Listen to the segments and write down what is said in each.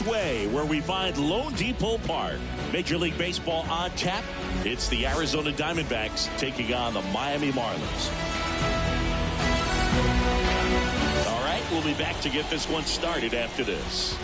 Speedway, where we find Lone Depot Park. Major League Baseball on tap. It's the Arizona Diamondbacks taking on the Miami Marlins. All right, we'll be back to get this one started after this.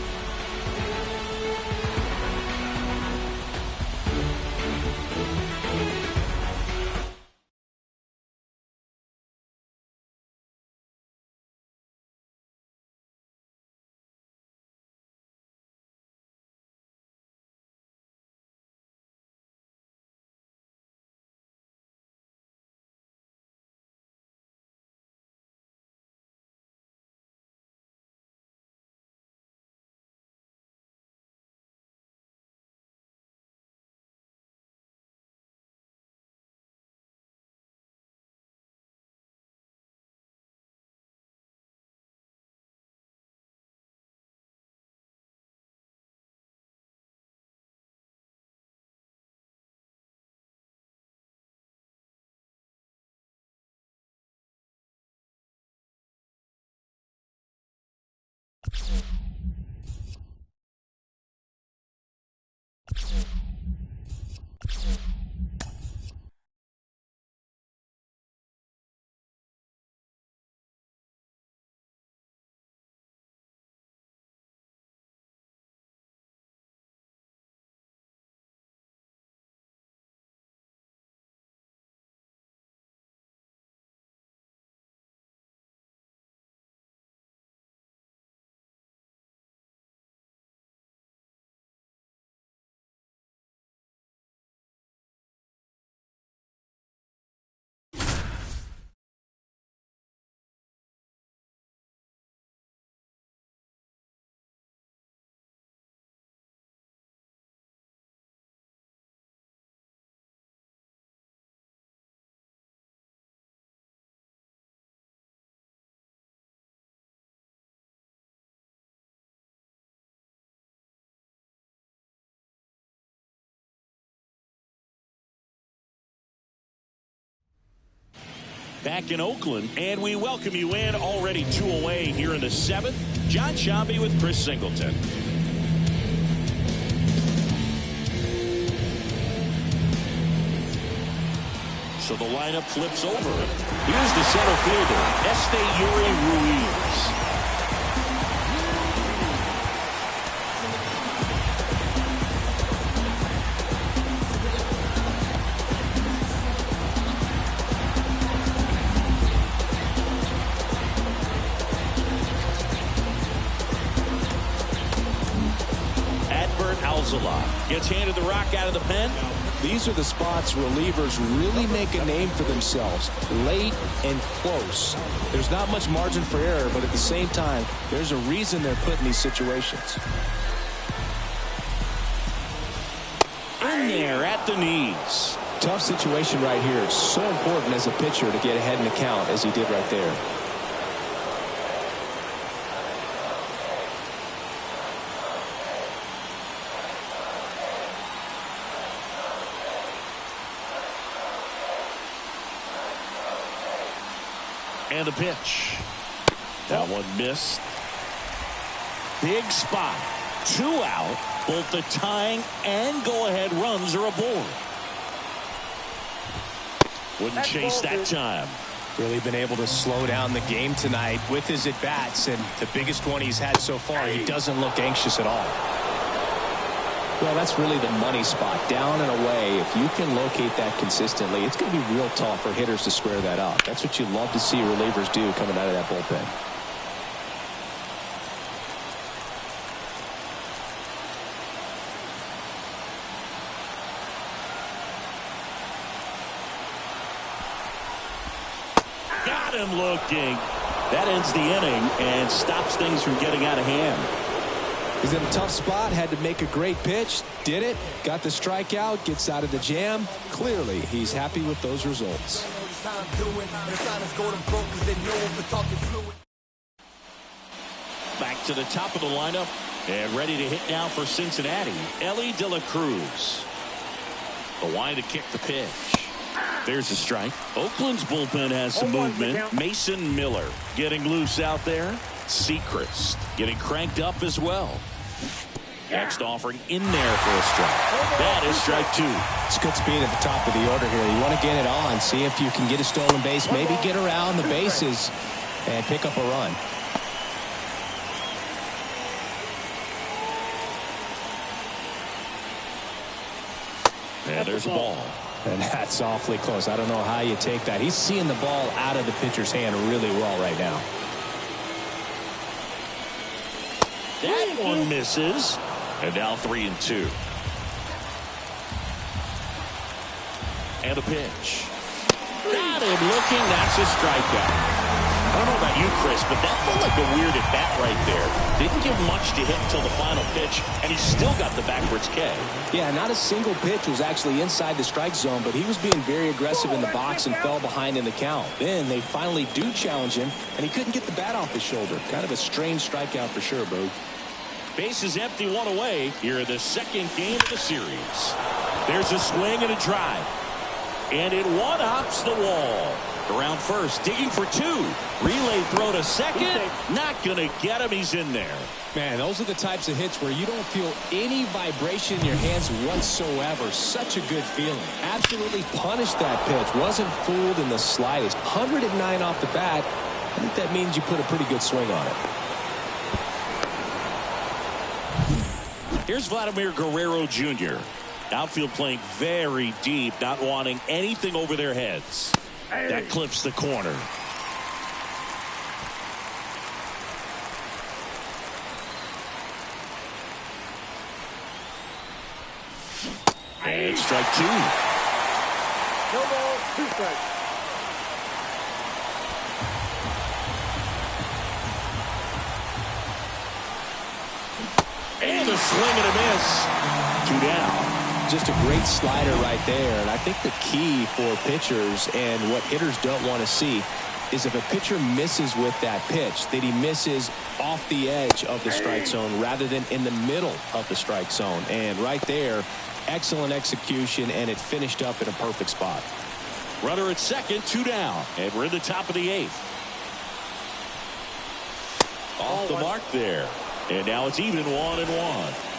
Back in Oakland, and we welcome you in. Already 2 away here in the 7th. John Sciambi with Chris Singleton. So the lineup flips over. Here's the center fielder, Ruiz. Gets handed the rock out of the pen. These are the spots relievers really make a name for themselves. Late and close. There's not much margin for error, but at the same time, there's a reason they're put in these situations. In there at the knees. Tough situation right here. It's so important as a pitcher to get ahead in the count as he did right there. And a pitch. That one missed. Big spot. 2 out. Both the tying and go-ahead runs are aboard. Wouldn't chase that time. Really been able to slow down the game tonight with his at-bats, and the biggest one he's had so far. He doesn't look anxious at all. Well, that's really the money spot. Down and away, if you can locate that consistently, it's going to be real tough for hitters to square that up. That's what you love to see relievers do coming out of that bullpen. Got him looking. That ends the inning and stops things from getting out of hand. He's in a tough spot, had to make a great pitch, did it, got the strikeout, gets out of the jam. Clearly, he's happy with those results. Back to the top of the lineup and ready to hit now for Cincinnati, Elly De La Cruz. The line to kick the pitch. There's a strike. Oakland's bullpen has some movement. Mason Miller getting loose out there. Sechrist getting cranked up as well. Next offering in there for a strike. That is strike two. It's good speed at the top of the order here. You want to get it on, see if you can get a stolen base, maybe get around the bases and pick up a run. And there's a ball. And that's awfully close. I don't know how you take that. He's seeing the ball out of the pitcher's hand really well right now. That one misses. And now 3-2. And a pitch. Got him looking. That's a strikeout. I don't know about you, Chris, but that felt like a weird at bat right there. Didn't give much to hit until the final pitch, and he still got the backwards K. Yeah, not a single pitch was actually inside the strike zone, but he was being very aggressive in the box and fell behind in the count. Then they finally do challenge him, and he couldn't get the bat off his shoulder. Kind of a strange strikeout for sure, Boog. Base is empty, one away here in the second game of the series. There's a swing and a drive. And it one-ups the wall. Around first, digging for two. Relay throw to second. Not going to get him. He's in there. Man, those are the types of hits where you don't feel any vibration in your hands whatsoever. Such a good feeling. Absolutely punished that pitch. Wasn't fooled in the slightest. 109 off the bat. I think that means you put a pretty good swing on it. Here's Vladimir Guerrero Jr. Outfield playing very deep, not wanting anything over their heads. That clips the corner. And strike two. No ball, two strikes. And a swing and a miss. Two down. Just a great slider right there. And I think the key for pitchers and what hitters don't want to see is if a pitcher misses with that pitch, that he misses off the edge of the strike zone rather than in the middle of the strike zone. And right there, excellent execution, and it finished up in a perfect spot. Runner at second, two down. And we're in the top of the eighth. Off the mark there. And now it's even 1-1.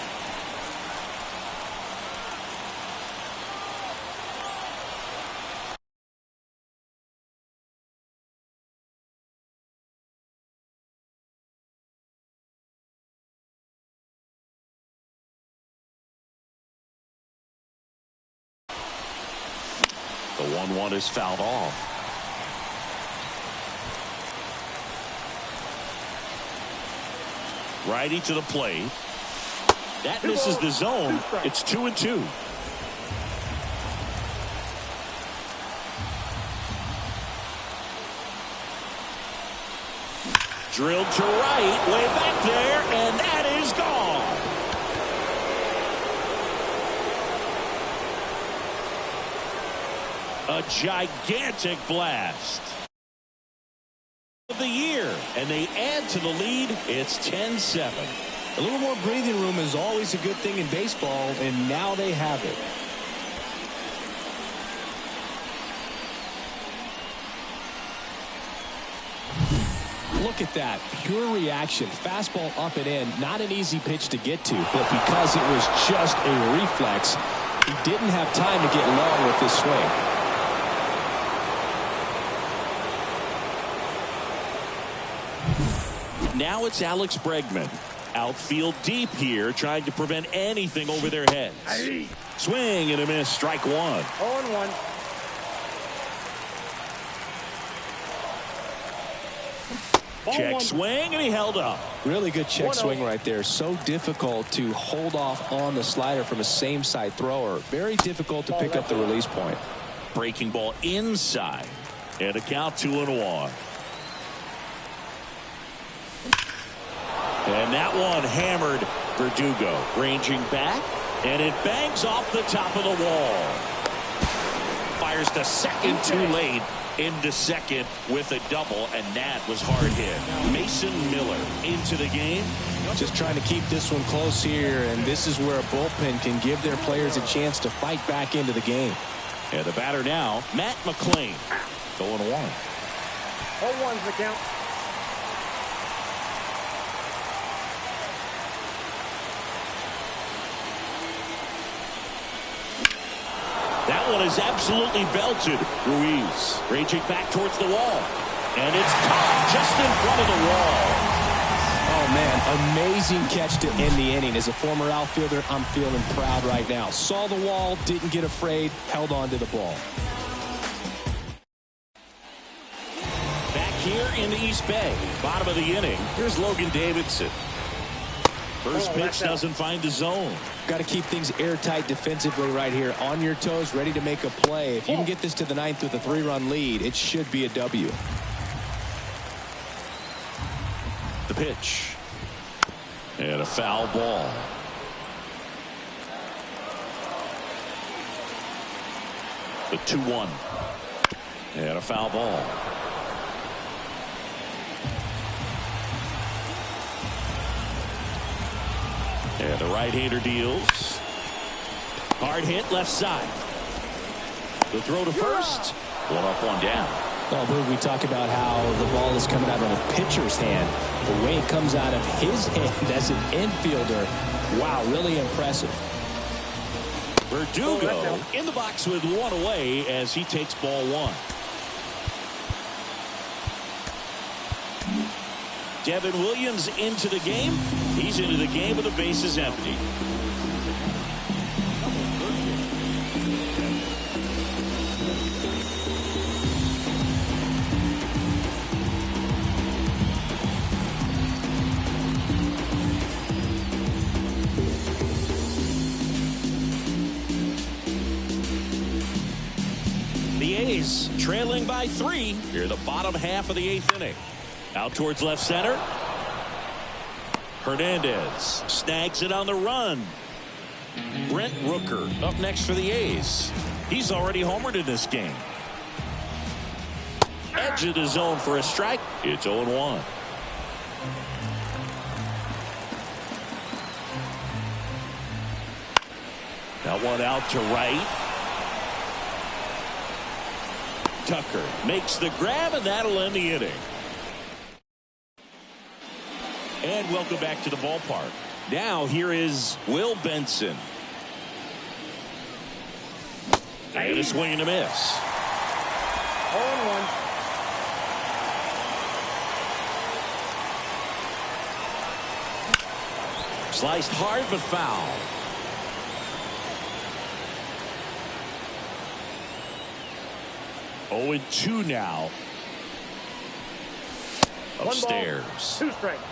The 1-1 is fouled off. Righty to the plate. That misses the zone. It's 2-2. Drilled to right, way back there, and that is gone. A gigantic blast of the year, and they add to the lead. It's 10-7. A little more breathing room is always a good thing in baseball, and now they have it. Look at that. Pure reaction. Fastball up and in. Not an easy pitch to get to, but because it was just a reflex, he didn't have time to get long with this swing. Now it's Alex Bregman. Outfield deep here, trying to prevent anything over their heads. Swing and a miss, strike one. 0-1. Check swing, and he held up. Really good check swing right there. So difficult to hold off on the slider from a same side thrower. Very difficult to pick up the release point. Breaking ball inside. And a count 2-1. And that one hammered Verdugo. Ranging back, and it bangs off the top of the wall. Fires to second too late. Into second with a double, and that was hard hit. Mason Miller into the game. Just trying to keep this one close here, and this is where a bullpen can give their players a chance to fight back into the game. And the batter now, Matt McClain. Going 1. 0-1's the count. That one is absolutely belted. Ruiz raging back towards the wall. And it's caught just in front of the wall. Oh, man, amazing catch to end the inning. As a former outfielder, I'm feeling proud right now. Saw the wall, didn't get afraid, held on to the ball. Back here in the East Bay, bottom of the inning, here's Logan Davidson. First pitch doesn't find the zone. Got to keep things airtight defensively right here. On your toes, ready to make a play. If you can get this to the ninth with a 3-run lead, it should be a W. The pitch. And a foul ball. The 2-1. And a foul ball. And the right-hander deals. Hard hit left side. The throw to first. One up, one down. Well, Boog, we talk about how the ball is coming out of a pitcher's hand. The way it comes out of his hand as an infielder, wow, really impressive. Verdugo in the box with one away as he takes ball one. Devin Williams into the game. He's into the game with the bases empty. The A's trailing by 3 here the bottom half of the 8th inning. Out towards left center. Hernandez snags it on the run. Brent Rooker up next for the A's. He's already homered in this game. Edge of the zone for a strike. It's 0-1. That one out to right. Tucker makes the grab, and that'll end the inning. And welcome back to the ballpark. Now here is Will Benson. And a swing and a miss. 0-1. Sliced hard but foul. Oh, and 2 now. Upstairs. 1 ball, 2 strikes.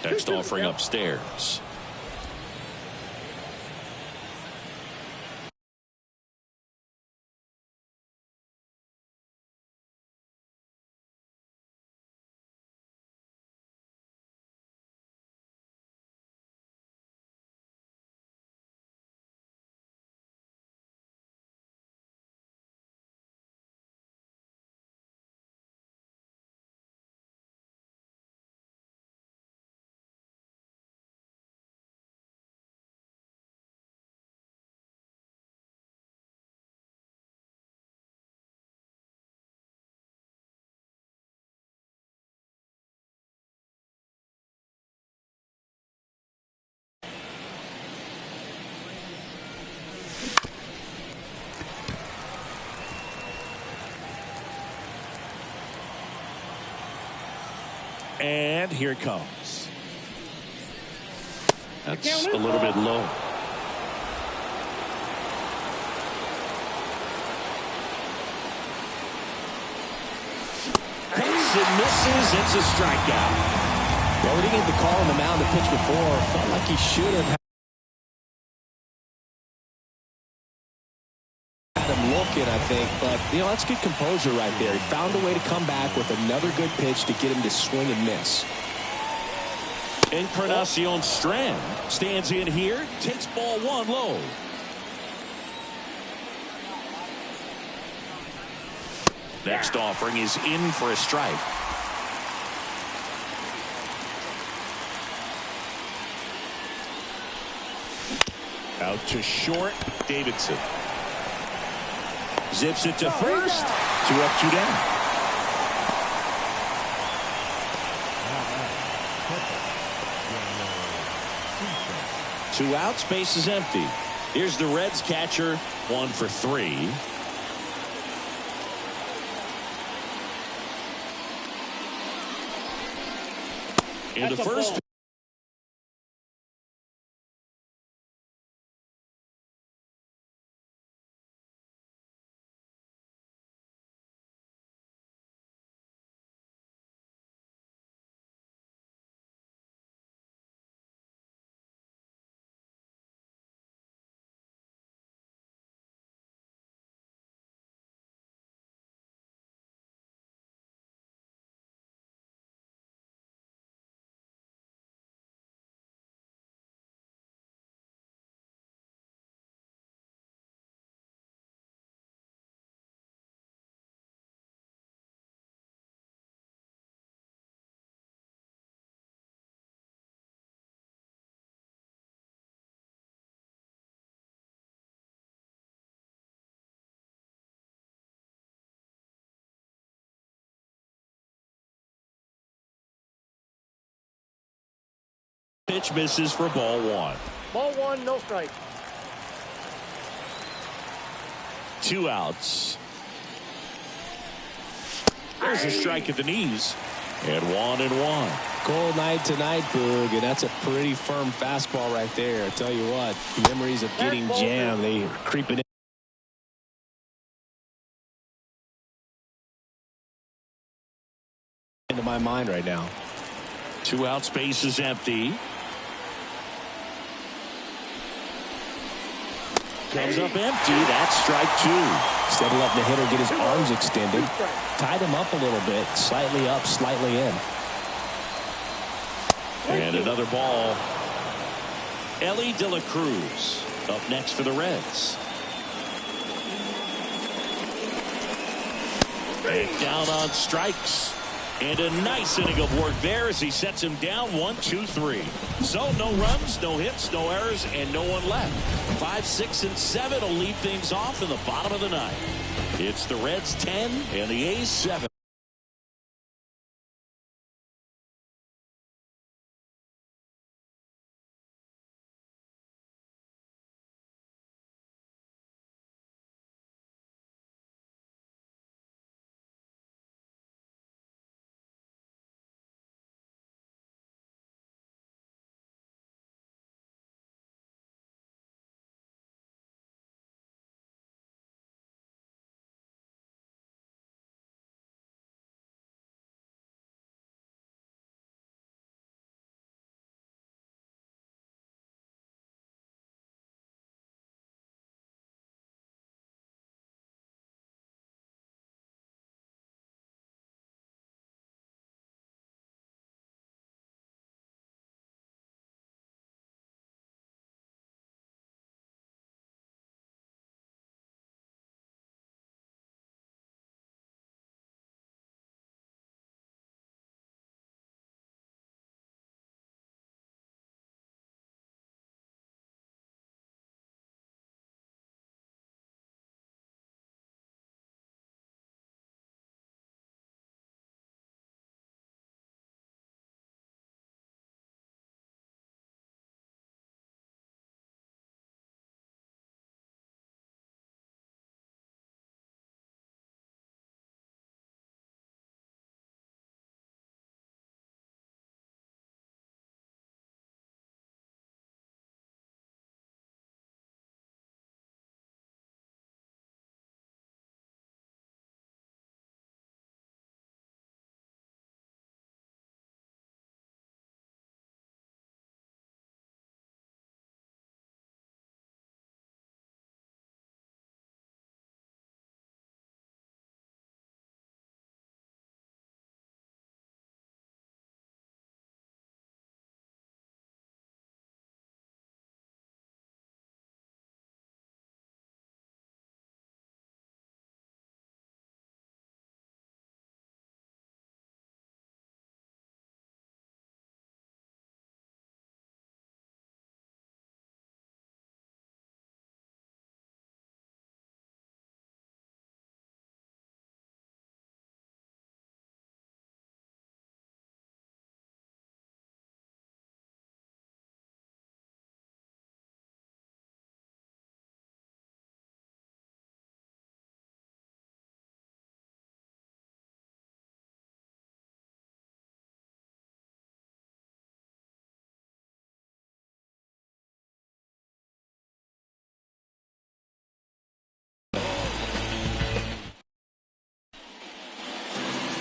Next offering upstairs. And here it comes. That's a little bit low. Hits and misses. It's a strikeout. Well, we didn't get the call on the mound to pitch before. Felt like he should have had him looking, I think. But, that's good composure right there. He found a way to come back with another good pitch to get him to swing and miss. Encarnacion Strand stands in here, takes ball 1 low. Next offering is in for a strike. Out to short, Davidson. Zips it to first. 2 up, 2 down. 2 outs, base is empty. Here's the Reds catcher, 1 for 3. In the first. Pitch misses for ball 1. Ball 1, no strike. 2 outs. There's a strike at the knees. And 1-1. Cold night tonight, Boog, and that's a pretty firm fastball right there. I tell you what, memories of getting jammed, they are creeping into my mind right now. 2 outs, base is empty. Comes up empty. That's strike 2. Instead of letting the hitter get his arms extended, tied him up a little bit, slightly up, slightly in. And another ball. Ellie De La Cruz up next for the Reds. And down on strikes. And a nice inning of work there as he sets him down 1, 2, 3. So no runs, no hits, no errors, and no one left. 5, 6, and 7 will lead things off in the bottom of the ninth. It's the Reds 10 and the A's 7.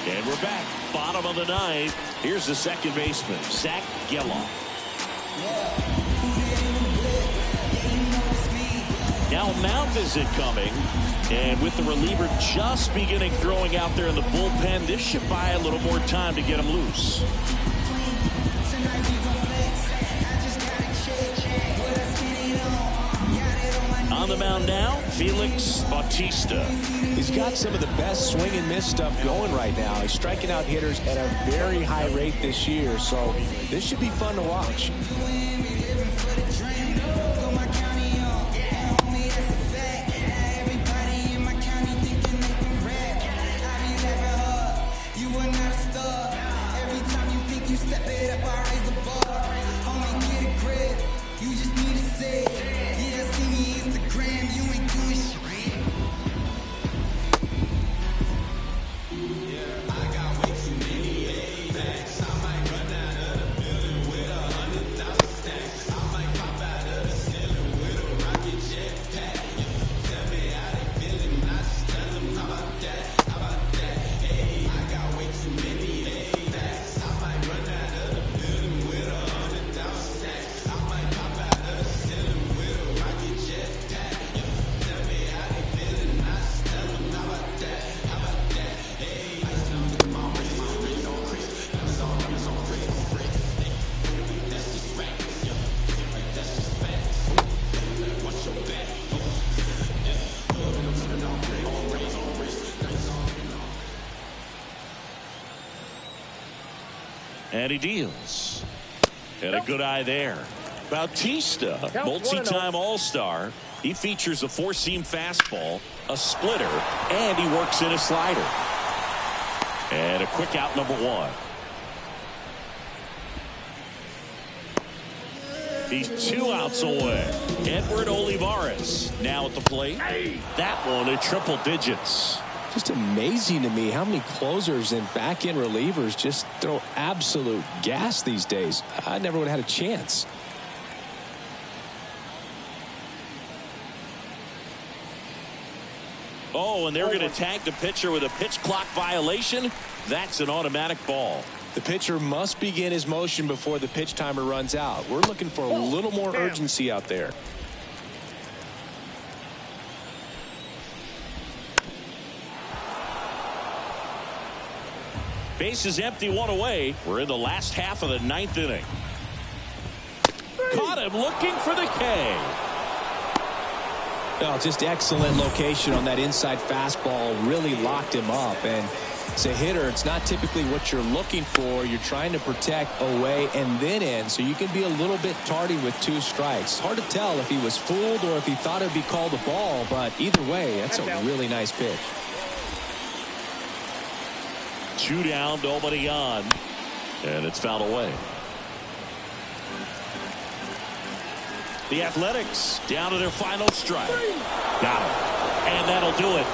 And we're back. Bottom of the ninth. Here's the second baseman, Zach Geloff. Now a mound visit coming. And with the reliever just beginning throwing out there in the bullpen, this should buy a little more time to get him loose. On the mound now, Felix Bautista. He's got some of the best swing and miss stuff going right now. He's striking out hitters at a very high rate this year, so this should be fun to watch. And he deals. And a good eye there. Bautista, multi-time All-Star. He features a four-seam fastball, a splitter, and he works in a slider. And a quick out, number one. He's 2 outs away. Edward Olivares now at the plate. That one at triple digits. Just amazing to me how many closers and back-end relievers just throw absolute gas these days. I never would have had a chance. Oh, and they're going to tag the pitcher with a pitch clock violation. That's an automatic ball. The pitcher must begin his motion before the pitch timer runs out. We're looking for a little more urgency out there. Base is empty, one away. We're in the last half of the ninth inning. Caught him looking for the K. Oh, just excellent location on that inside fastball. Really locked him up. And as a hitter, it's not typically what you're looking for. You're trying to protect away and then in, so you can be a little bit tardy with 2 strikes. Hard to tell if he was fooled or if he thought it would be called a ball, but either way, that's a really nice pitch. 2 down, nobody on, and it's fouled away. The Athletics down to their final strike. Got him, and that'll do it.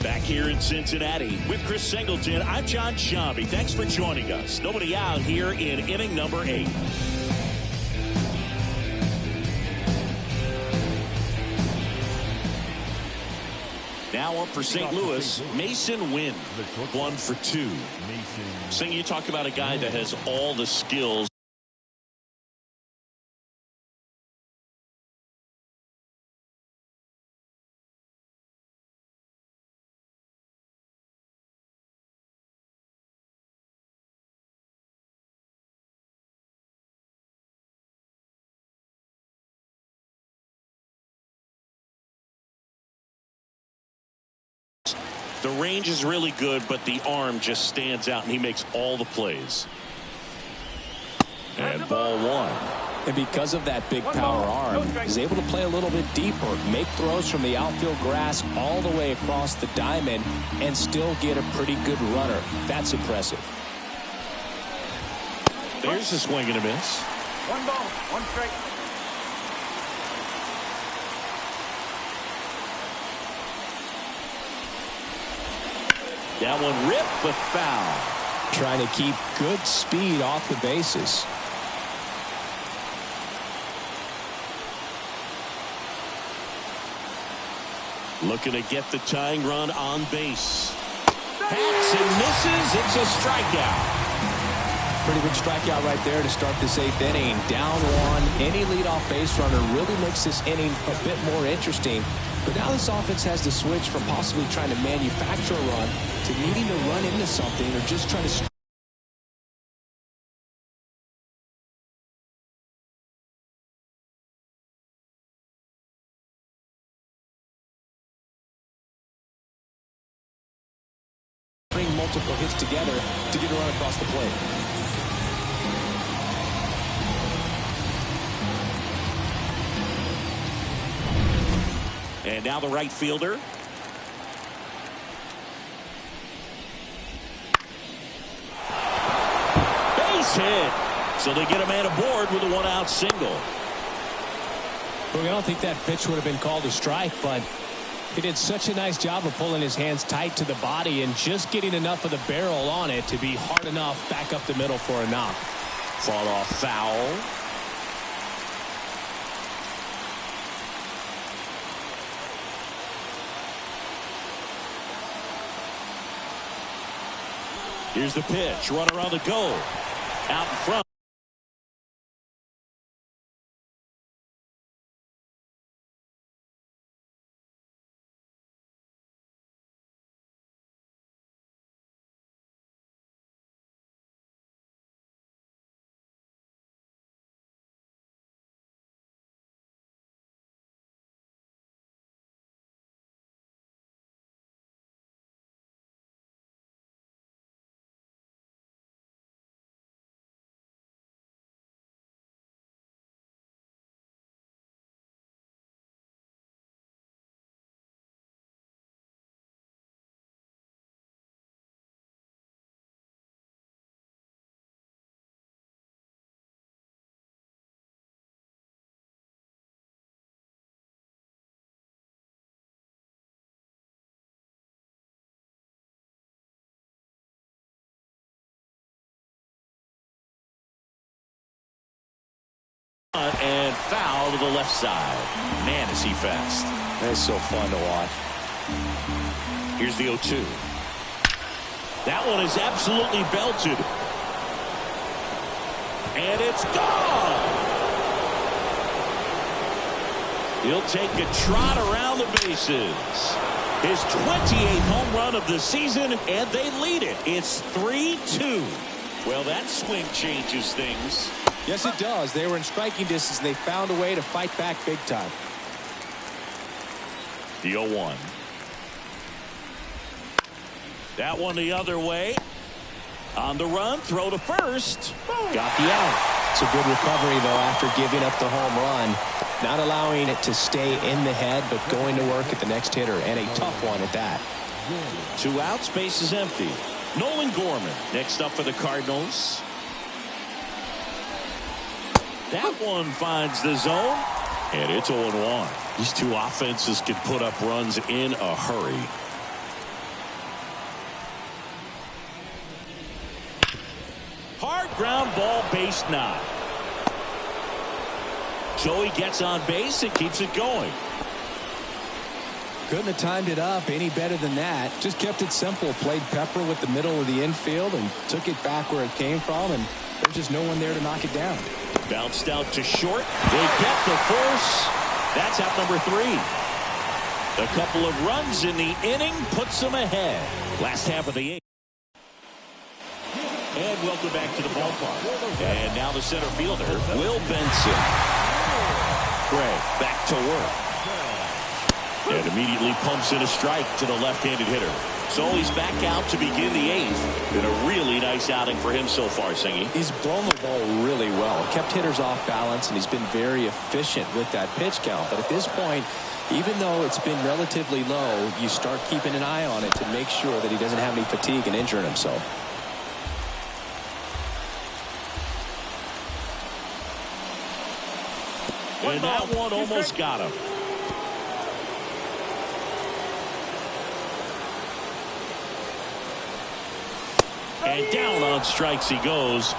Back here in Cincinnati with Chris Singleton, I'm John Shambi. Thanks for joining us. Nobody out here in inning number 8. Now up for St. Louis, Mason Wynn, 1 for 2. Sing, you talk about a guy that has all the skills. The range is really good, but the arm just stands out, and he makes all the plays. And ball 1. And because of that big power arm, he's able to play a little bit deeper, make throws from the outfield grass all the way across the diamond, and still get a pretty good runner. That's impressive. There's a swing and a miss. 1 ball, 1 strike. That one ripped, but foul. Trying to keep good speed off the bases. Looking to get the tying run on base. Hacks and misses. It's a strikeout. Pretty good strikeout right there to start this 8th inning. Down 1. Any leadoff base runner really makes this inning a bit more interesting. But now this offense has to switch from possibly trying to manufacture a run to needing to run into something or just trying to bring multiple hits together to get a run across the plate. And now the right fielder. Base hit. So they get a man aboard with a 1-out single. Well, I don't think that pitch would have been called a strike, but he did such a nice job of pulling his hands tight to the body and just getting enough of the barrel on it to be hard enough back up the middle for a knock. Fought off foul. Here's the pitch. Runner on the go. Out in front. And foul to the left side. Man, is he fast. That's so fun to watch. Here's the 0-2. That one is absolutely belted. And it's gone. He'll take a trot around the bases. His 28th home run of the season, and they lead it. It's 3-2. Well, that swing changes things. Yes, it does. They were in striking distance, and they found a way to fight back big time. The 0-1. That one the other way. On the run, throw to first. Got the out. It's a good recovery, though, after giving up the home run. Not allowing it to stay in the head, but going to work at the next hitter, and a tough one at that. 2 outs, base is empty. Nolan Gorman next up for the Cardinals. That one finds the zone, and it's 0-1. These two offenses can put up runs in a hurry. Hard ground ball, base knock. So he gets on base and keeps it going. Couldn't have timed it up any better than that. Just kept it simple. Played pepper with the middle of the infield and took it back where it came from, and there's just no one there to knock it down. Bounced out to short. They get the force. That's out number 3. A couple of runs in the inning puts them ahead. Last half of the 8th. And welcome back to the ballpark. And now the center fielder, Will Benson. Gray back to work. And immediately pumps in a strike to the left-handed hitter. So he's back out to begin the 8th. Been a really nice outing for him so far, Singy. He's blown the ball really well. Kept hitters off balance, and he's been very efficient with that pitch count. But at this point, even though it's been relatively low, you start keeping an eye on it to make sure that he doesn't have any fatigue and injuring himself. And that one almost got him. And down on strikes he goes.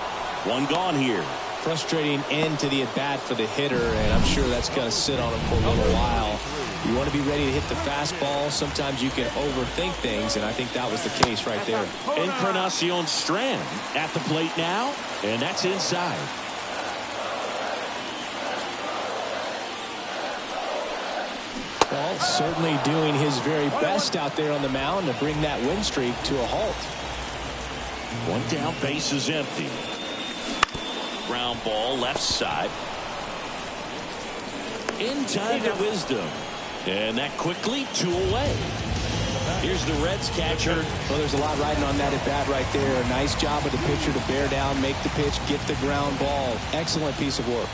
One gone here. Frustrating end to the at-bat for the hitter, and I'm sure that's going to sit on him for a little while. You want to be ready to hit the fastball. Sometimes you can overthink things, and I think that was the case right there. Encarnacion Strand at the plate now, and that's inside. Well, certainly doing his very best out there on the mound to bring that win streak to a halt. One down, base is empty. Ground ball, left side. In time to Wisdom. And that quickly, 2 away. Here's the Reds catcher. Well, there's a lot riding on that at bat right there. Nice job of the pitcher to bear down, make the pitch, get the ground ball. Excellent piece of work.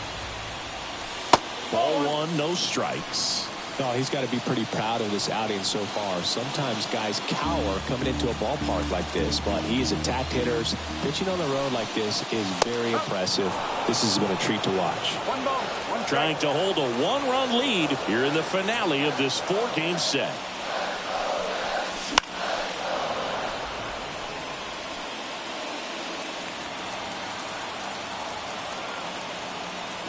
Ball 1, no strikes. Oh, he's got to be pretty proud of this outing so far. Sometimes guys cower coming into a ballpark like this, but he's attacked hitters. Pitching on the road like this is very impressive. This has been a treat to watch. One ball, one Trying to hold a 1-run lead here in the finale of this 4-game set.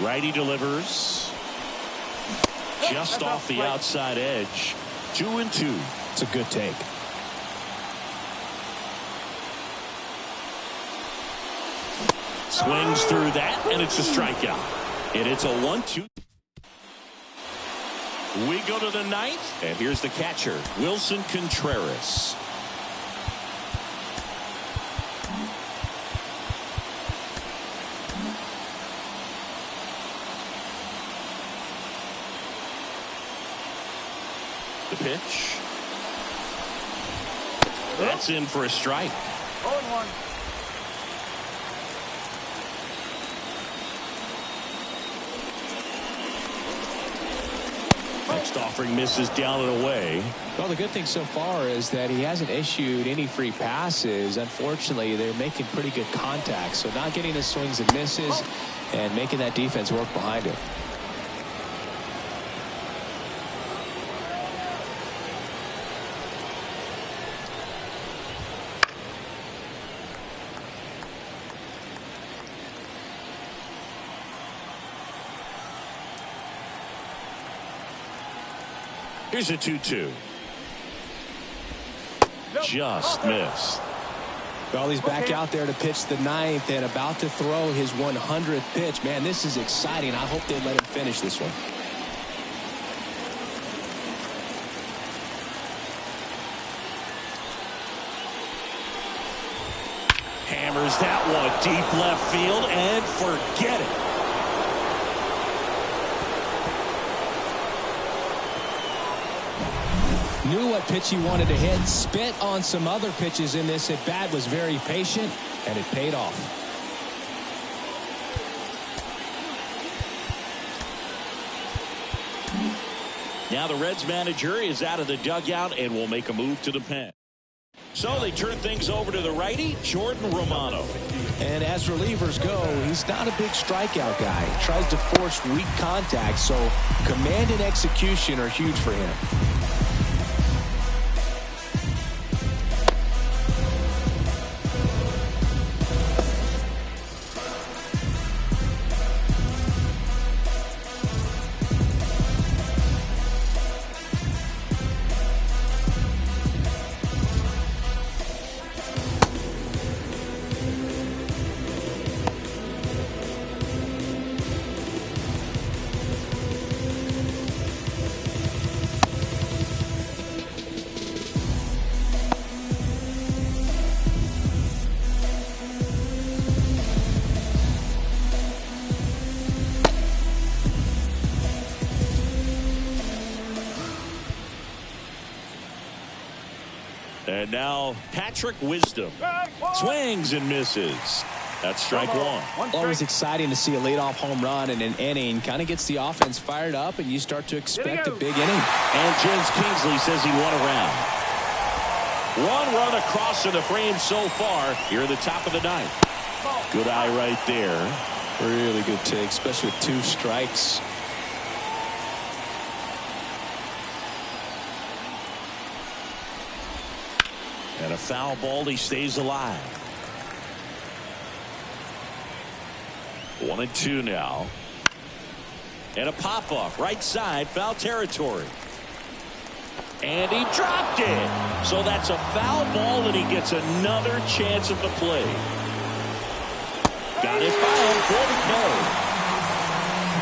Righty delivers. Just off the outside edge. 2-2. It's a good take. Swings through that, and it's a strikeout. And it's a 1-2. We go to the 9th, and here's the catcher, Wilson Contreras. The pitch. That's in for a strike. 0-1. Next offering misses down and away. Well, the good thing so far is that he hasn't issued any free passes. Unfortunately, they're making pretty good contact, so not getting the swings and misses and making that defense work behind him. Here's a 2-2. Just missed. Well, he's back out there to pitch the 9th and about to throw his 100th pitch. Man, this is exciting. I hope they let him finish this one. Hammers that one deep left field and forget it. Knew what pitch he wanted to hit. Spit on some other pitches in this at bat. Was very patient, and it paid off. Now the Reds manager is out of the dugout and will make a move to the pen. So they turn things over to the righty, Jordan Romano. And as relievers go, he's not a big strikeout guy. He tries to force weak contact, so command and execution are huge for him. And now Patrick Wisdom swings and misses. That's strike one. Always exciting to see a leadoff home run in an inning. Kind of gets the offense fired up, and you start to expect a big inning. And James Kingsley says he won a round. One run across in the frame so far here at the top of the ninth. Good eye right there. Really good take, especially with 2 strikes. And a foul ball, he stays alive. 1-2 now. And a pop-off, right side, foul territory. And he dropped it. So that's a foul ball, and he gets another chance at the plate. Got it by him for the play.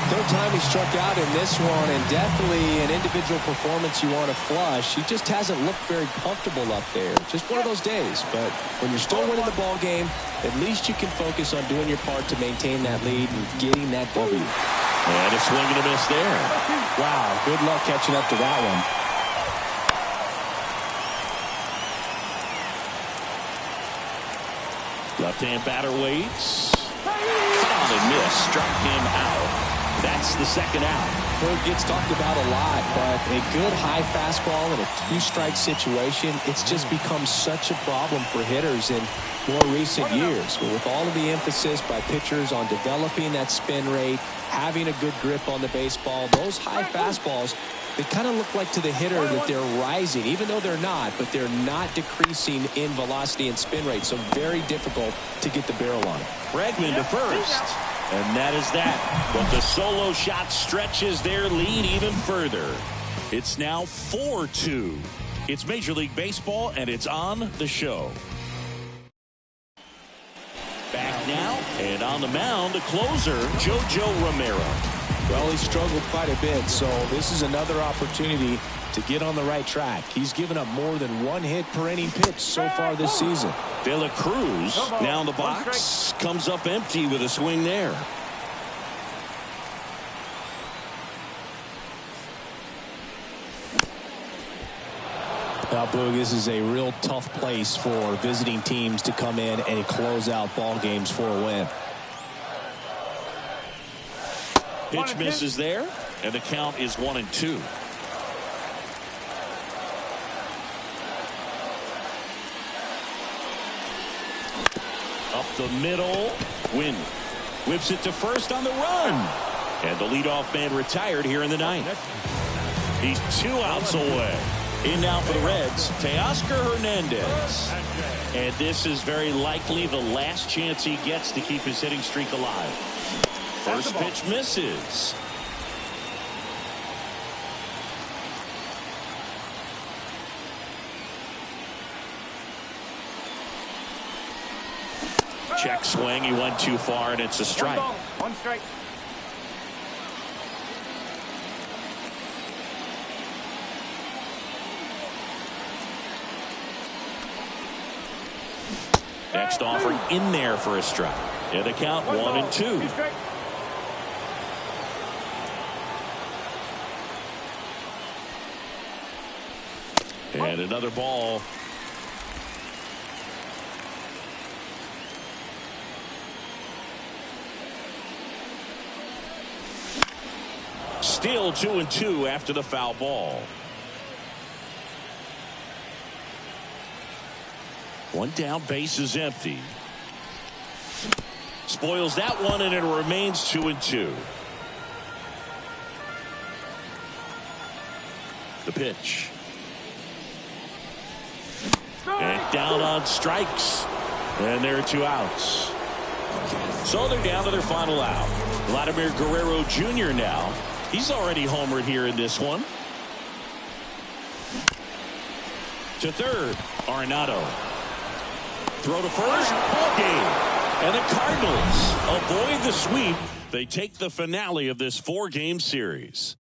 Third time he struck out in this one, and definitely an individual performance you want to flush. He just hasn't looked very comfortable up there. Just one of those days. But when you're still winning the ball game, at least you can focus on doing your part to maintain that lead and getting that W. And a swing and a miss there. Wow, good luck catching up to that one. Left-hand batter waits. Cut on and miss. Struck him out. That's the second out. Well, it gets talked about a lot, but a good high fastball in a 2-strike situation, it's just become such a problem for hitters in more recent years. But with all of the emphasis by pitchers on developing that spin rate, having a good grip on the baseball, those high fastballs, they kind of look like to the hitter that they're rising, even though they're not, but they're not decreasing in velocity and spin rate. So very difficult to get the barrel on it. Bregman to first. And that is that. But the solo shot stretches their lead even further. It's now 4-2. It's Major League Baseball, and it's on the show. Back now, and on the mound, the closer, JoJo Romero. Well, he struggled quite a bit, so this is another opportunity to get on the right track. He's given up more than 1 hit per inning pitch so far this season. De La Cruz now in the box, comes up empty with a swing there. Now, Boog, this is a real tough place for visiting teams to come in and close out ball games for a win. Pitch misses there, and the count is 1-2. Up the middle, Wynn whips it to first on the run, and the leadoff man retired here in the ninth. He's 2 outs away. In now for the Reds, Teoscar Hernandez. And this is very likely the last chance he gets to keep his hitting streak alive. First pitch misses. Check swing, he went too far, and it's a strike. 1 strike. Next offering in there for a strike. And the count 1-2. And another ball. Still 2-2 after the foul ball. One down, base is empty. Spoils that one, and it remains 2-2. The pitch. And down on strikes. And there are 2 outs. So they're down to their final out. Vladimir Guerrero Jr. now. He's already homered here in this one. To third, Arenado. Throw to first, ball game. And the Cardinals avoid the sweep. They take the finale of this 4-game series.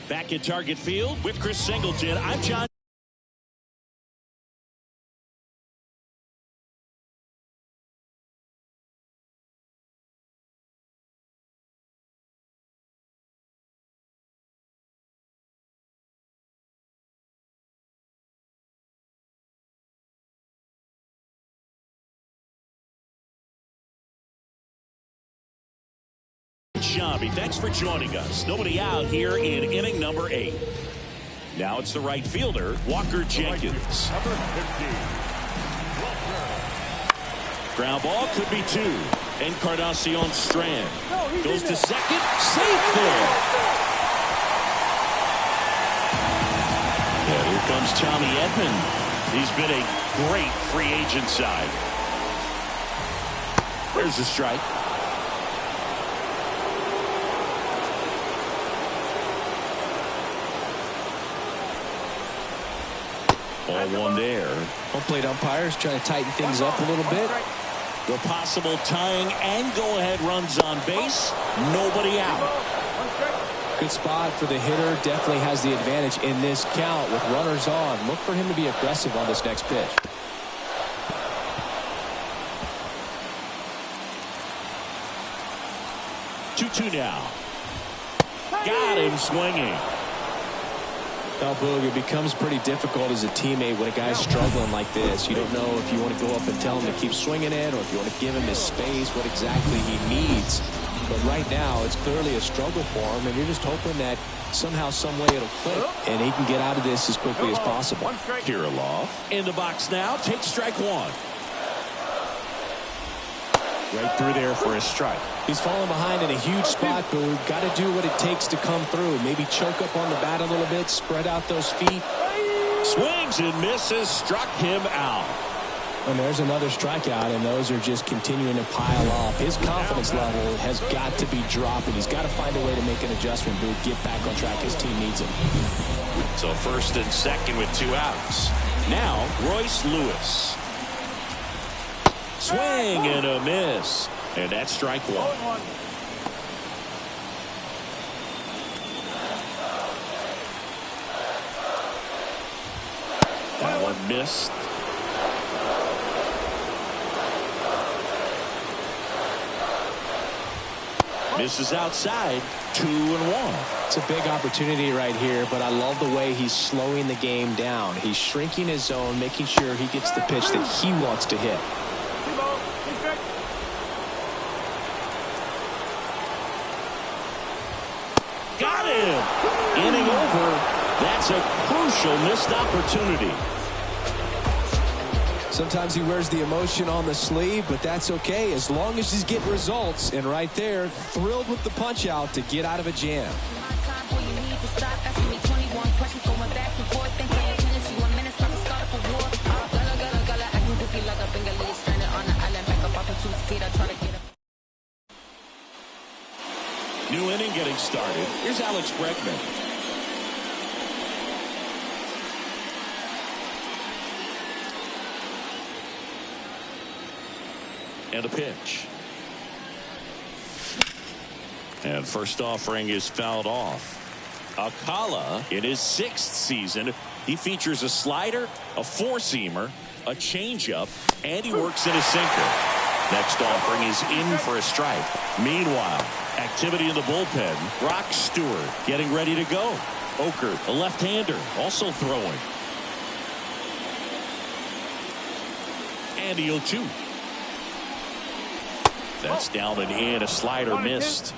Back at Target Field with Chris Singleton, I'm John. Tommy. Thanks for joining us. Nobody out here in inning number 8. Now it's the right fielder, Walker Jenkins. Number 15. Ground ball could be 2. Encarnacion Strand goes to second. Safe there. And here comes Tommy Edman. He's been a great free agent side. There's the strike. Ball 1 there. Home plate umpires trying to tighten things up a little bit. The possible tying and go-ahead runs on base. Nobody out. Good spot for the hitter. Definitely has the advantage in this count with runners on. Look for him to be aggressive on this next pitch. Two now. Got him swinging. Now, Boog, it becomes pretty difficult as a teammate when a guy's struggling like this. You don't know if you want to go up and tell him to keep swinging it or if you want to give him his space, what exactly he needs. But right now, it's clearly a struggle for him, and you're just hoping that somehow, some way it'll click, and he can get out of this as quickly as possible. Kirilov in the box now. Takes strike 1. Right through there for a strike. He's falling behind in a huge spot, Boog. Got to do what it takes to come through. Maybe choke up on the bat a little bit, spread out those feet. Swings and misses, struck him out. And there's another strikeout, and those are just continuing to pile up. His confidence level has got to be dropping. He's got to find a way to make an adjustment, Boog. Get back on track. His team needs him. So first and second with 2 outs. Now, Royce Lewis. Swing and a miss. And that's strike 1. That one missed. Misses outside. 2-1. It's a big opportunity right here, but I love the way he's slowing the game down. He's shrinking his zone, making sure he gets the pitch that he wants to hit. Got him. Inning over. That's a crucial missed opportunity. Sometimes he wears the emotion on the sleeve, but that's okay as long as he's getting results. And right there, thrilled with the punch out to get out of a jam. New inning getting started. Here's Alex Bregman. And a pitch. And first offering is fouled off. Alcala in his 6th season. He features a slider, a 4-seamer, a changeup, and he works in a sinker. Next offering is in for a strike. Meanwhile, activity in the bullpen. Brock Stewart getting ready to go. Oker, a left-hander, also throwing. And the 0-2. That's down and in. A slider missed.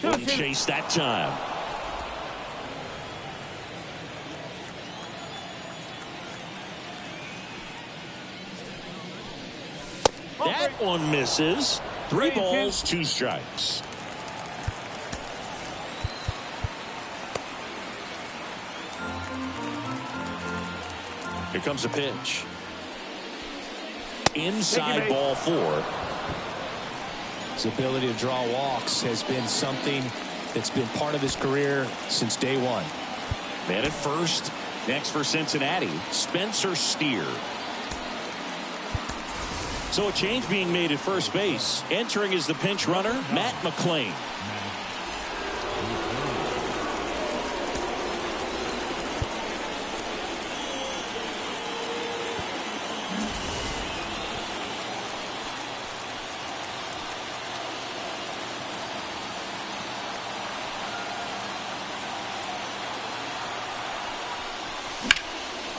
Wouldn't chase that time. That one misses. 3 balls, 2 strikes. Here comes a pitch. Inside ball 4. His ability to draw walks has been something that's been part of his career since day 1. Man at first. Next for Cincinnati, Spencer Steer. So a change being made at first base. Entering is the pinch runner, Matt McClain.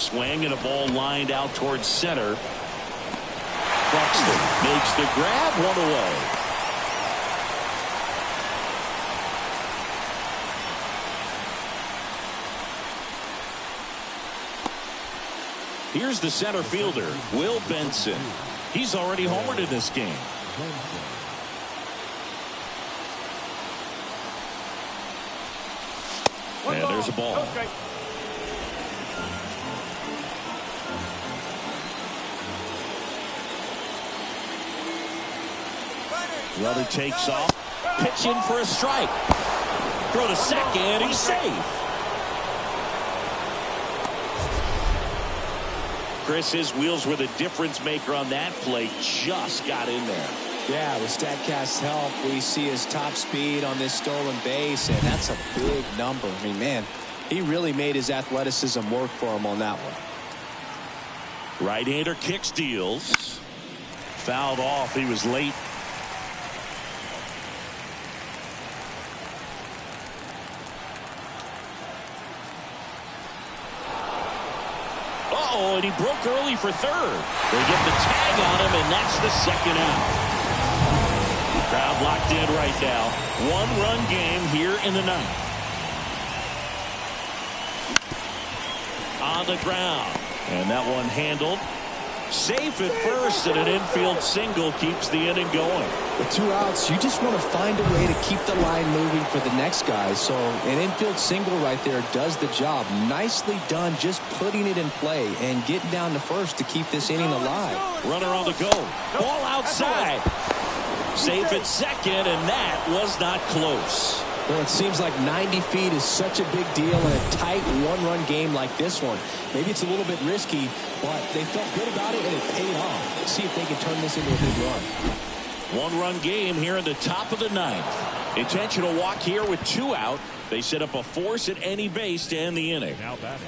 Swing and a ball lined out towards center. Buxton makes the grab, one away. Here's the center fielder, Will Benson. He's already homered in this game. And there's a ball. Runner takes off, pitching for a strike. Throw to second, he's safe. Chris, his wheels were the difference maker on that play. Just got in there. Yeah, with StatCast's help, we see his top speed on this stolen base, and that's a big number. I mean, man, he really made his athleticism work for him on that one. Right-hander kicks, deals. Fouled off. He was late. Uh-oh, and he broke early for third. They get the tag on him, and that's the second out. Crowd locked in right now. One-run game here in the ninth. On the ground. And that one handled. Safe at first, and an infield single keeps the inning going. With 2 outs, you just want to find a way to keep the line moving for the next guy. So an infield single right there does the job. Nicely done, just putting it in play and getting down to first to keep this inning alive. Runner on the go. Ball outside. Safe at second, and that was not close. Well, it seems like 90 feet is such a big deal in a tight one-run game like this one. Maybe it's a little bit risky, but they felt good about it, and it paid off. Let's see if they can turn this into a big run. One-run game here in the top of the ninth. Intentional walk here with 2 out. They set up a force at any base to end the inning. Now batting,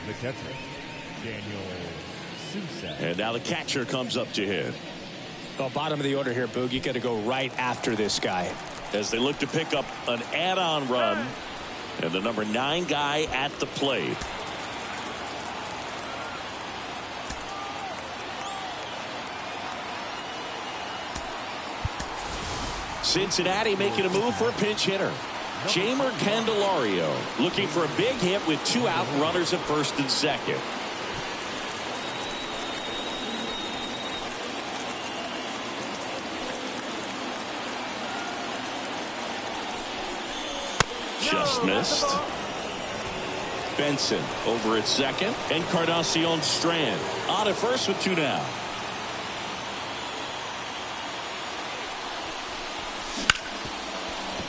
the catcher, Daniel Sousa. And now the catcher comes up to hit. Well, bottom of the order here, Boog. You got to go right after this guy. As they look to pick up an add-on run, and the number 9 guy at the plate. Cincinnati making a move for a pinch hitter. Jamer Candelario looking for a big hit with 2 out, runners at first and second. Just missed. Benson over at second, and Encarnacion Strand on at first with 2 down.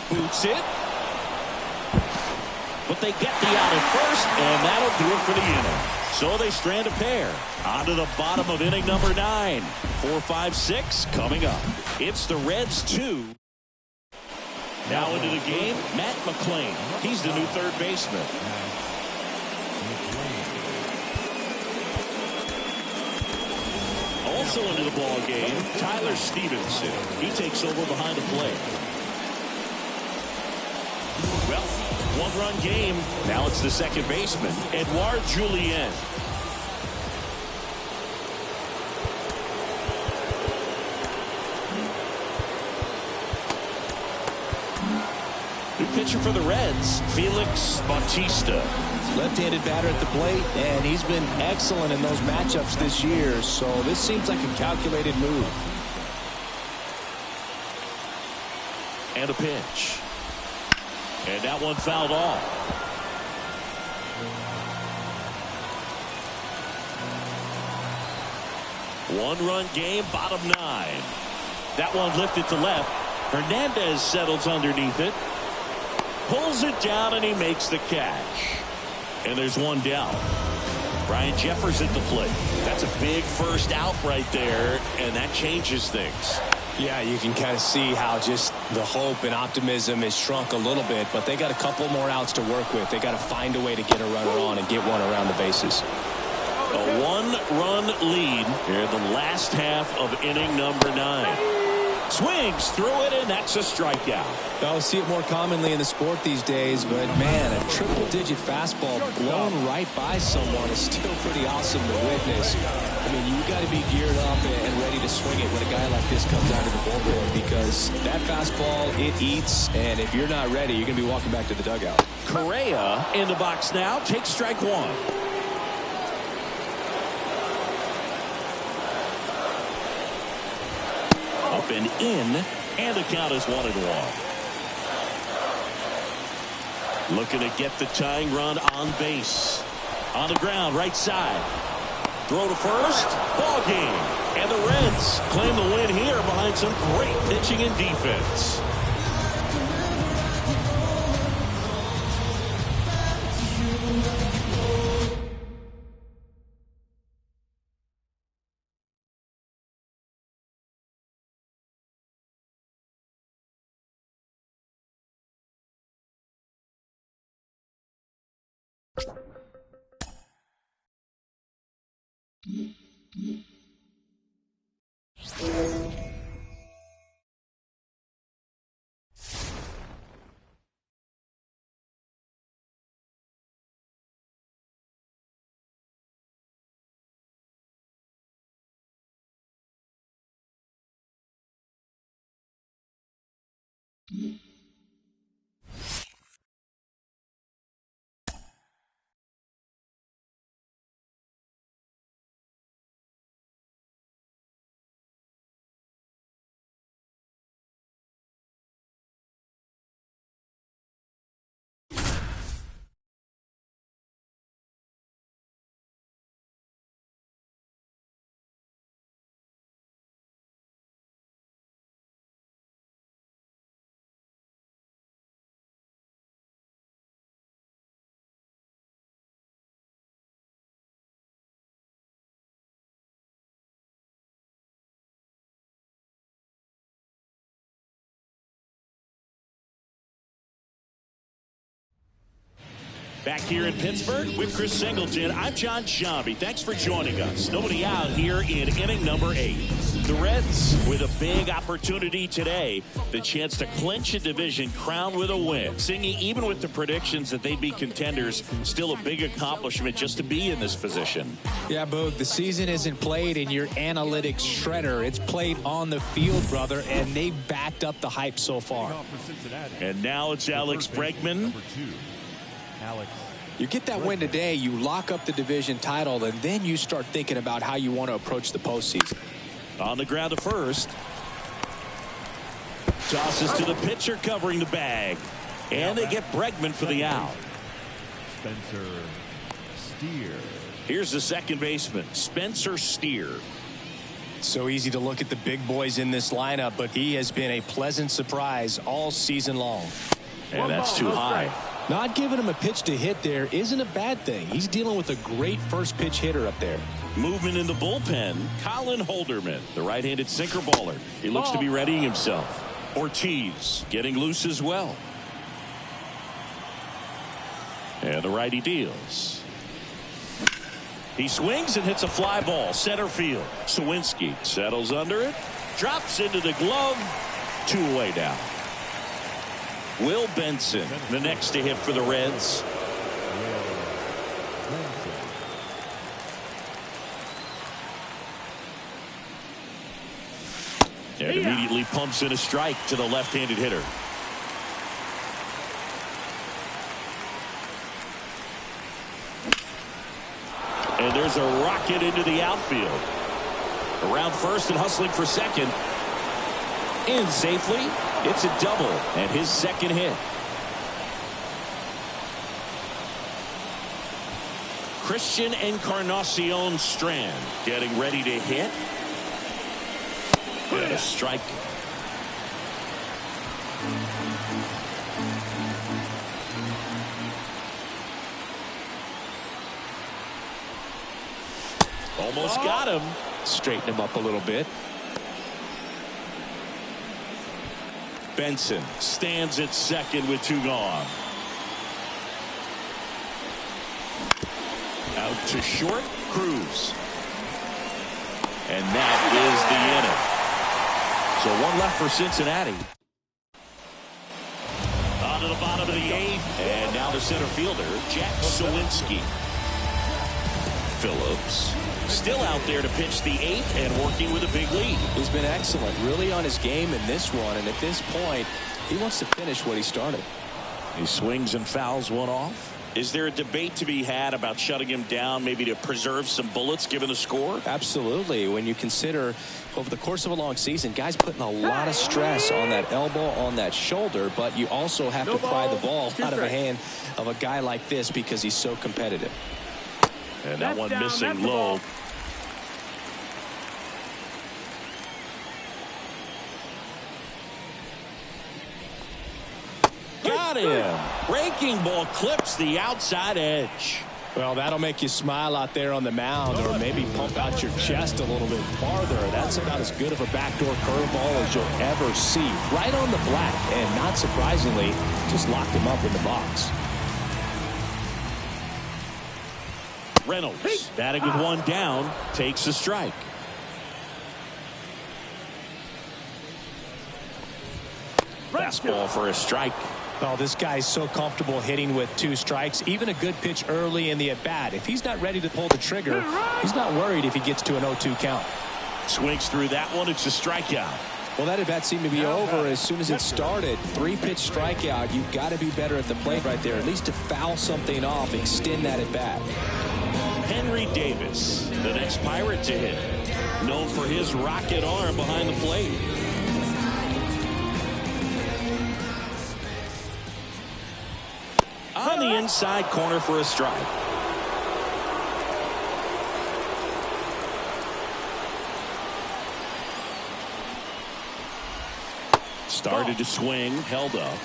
Boots it. But they get the out at first, and that'll do it for the inning. So they strand a pair. On to the bottom of inning number 9. 4, 5, 6 coming up. It's the Reds 2. Now into the game, Matt McClain. He's the new third baseman. Also into the ball game, Tyler Stevenson. He takes over behind the plate. Well, one-run game. Now it's the second baseman, Edouard Julien. New pitcher for the Reds, Felix Bautista. Left-handed batter at the plate, and he's been excellent in those matchups this year, so this seems like a calculated move. And a pitch. And that one fouled off. One-run game, bottom 9. That one lifted to left. Hernandez settles underneath it. Pulls it down, and he makes the catch. And there's one down. Brian Jeffers at the plate. That's a big first out right there, and that changes things. Yeah, you can kind of see how just the hope and optimism is shrunk a little bit, but they got a couple more outs to work with. They got to find a way to get a runner on and get one around the bases. A one-run lead here in the last half of inning number 9. Swings through it, and that's a strikeout. I'll see it more commonly in the sport these days, but man, a triple-digit fastball blown right by someone is still pretty awesome to witness. I mean, you got to be geared up and ready to swing it when a guy like this comes out of the bullpen, because that fastball, it eats, and if you're not ready, you're going to be walking back to the dugout. Correa in the box now, takes strike one. Up and in, and the count is 1-1. Looking to get the tying run on base. On the ground, right side. Throw to first, ball game. And the Reds claim the win here behind some great pitching and defense. Back here in Pittsburgh with Chris Singleton, I'm John Sciambi. Thanks for joining us. Nobody out here in inning number 8. The Reds with a big opportunity today. The chance to clinch a division crown with a win. Singing, even with the predictions that they'd be contenders, still a big accomplishment just to be in this position. Yeah, Boog, the season isn't played in your analytics shredder. It's played on the field, brother, and they've backed up the hype so far. And now it's Alex Bregman. Alex. You get that win today, you lock up the division title, and then you start thinking about how you want to approach the postseason. On the ground to first. Tosses to the pitcher covering the bag. And they get Bregman for the out. Spencer Steer. Here's the second baseman, Spencer Steer. So easy to look at the big boys in this lineup, but he has been a pleasant surprise all season long. And that's too high. Not giving him a pitch to hit there isn't a bad thing. He's dealing with a great first pitch hitter up there. Movement in the bullpen, Colin Holderman, the right-handed sinker baller. He looks to be readying himself. Ortiz getting loose as well. And the righty deals. He swings and hits a fly ball, center field. Sawinski settles under it, drops into the glove, 2 away now. Will Benson, the next to hit for the Reds. And immediately pumps in a strike to the left-handed hitter. And there's a rocket into the outfield. Around first and hustling for second. In safely. It's a double and his second hit. Christian Encarnacion Strand getting ready to hit. And a strike. Almost got him. Straighten him up a little bit. Benson stands at second with 2 gone. Out to short, Cruz. And that is the inning. So one left for Cincinnati. On to the bottom of the eighth. And now the center fielder, Jack Sawinski. Phillips still out there to pitch the eighth and working with a big lead. He's been excellent, really on his game in this one. And at this point, he wants to finish what he started. He swings and fouls one off. Is there a debate to be had about shutting him down, maybe to preserve some bullets given the score? Absolutely. When you consider over the course of a long season, guys putting a lot of stress on that elbow, on that shoulder, but you also have to pry the ball out of the hand of a guy like this because he's so competitive. And that one missing low. Got him. Breaking ball clips the outside edge. Well, that'll make you smile out there on the mound, or maybe pump out your chest a little bit farther. That's about as good of a backdoor curveball as you'll ever see. Right on the black, and not surprisingly, just locked him up in the box. Reynolds, batting with one down, takes a strike. Fastball for a strike. Oh, this guy's so comfortable hitting with 2 strikes. Even a good pitch early in the at-bat. If he's not ready to pull the trigger, he's not worried if he gets to an 0-2 count. Swings through that one. It's a strikeout. Well, that at-bat seemed to be over as soon as it started. 3-pitch strikeout. You've got to be better at the plate right there, at least to foul something off, extend that at-bat. Henry Davis, the next Pirate to hit. Known for his rocket arm behind the plate. On the inside corner for a strike. Started to swing, held up.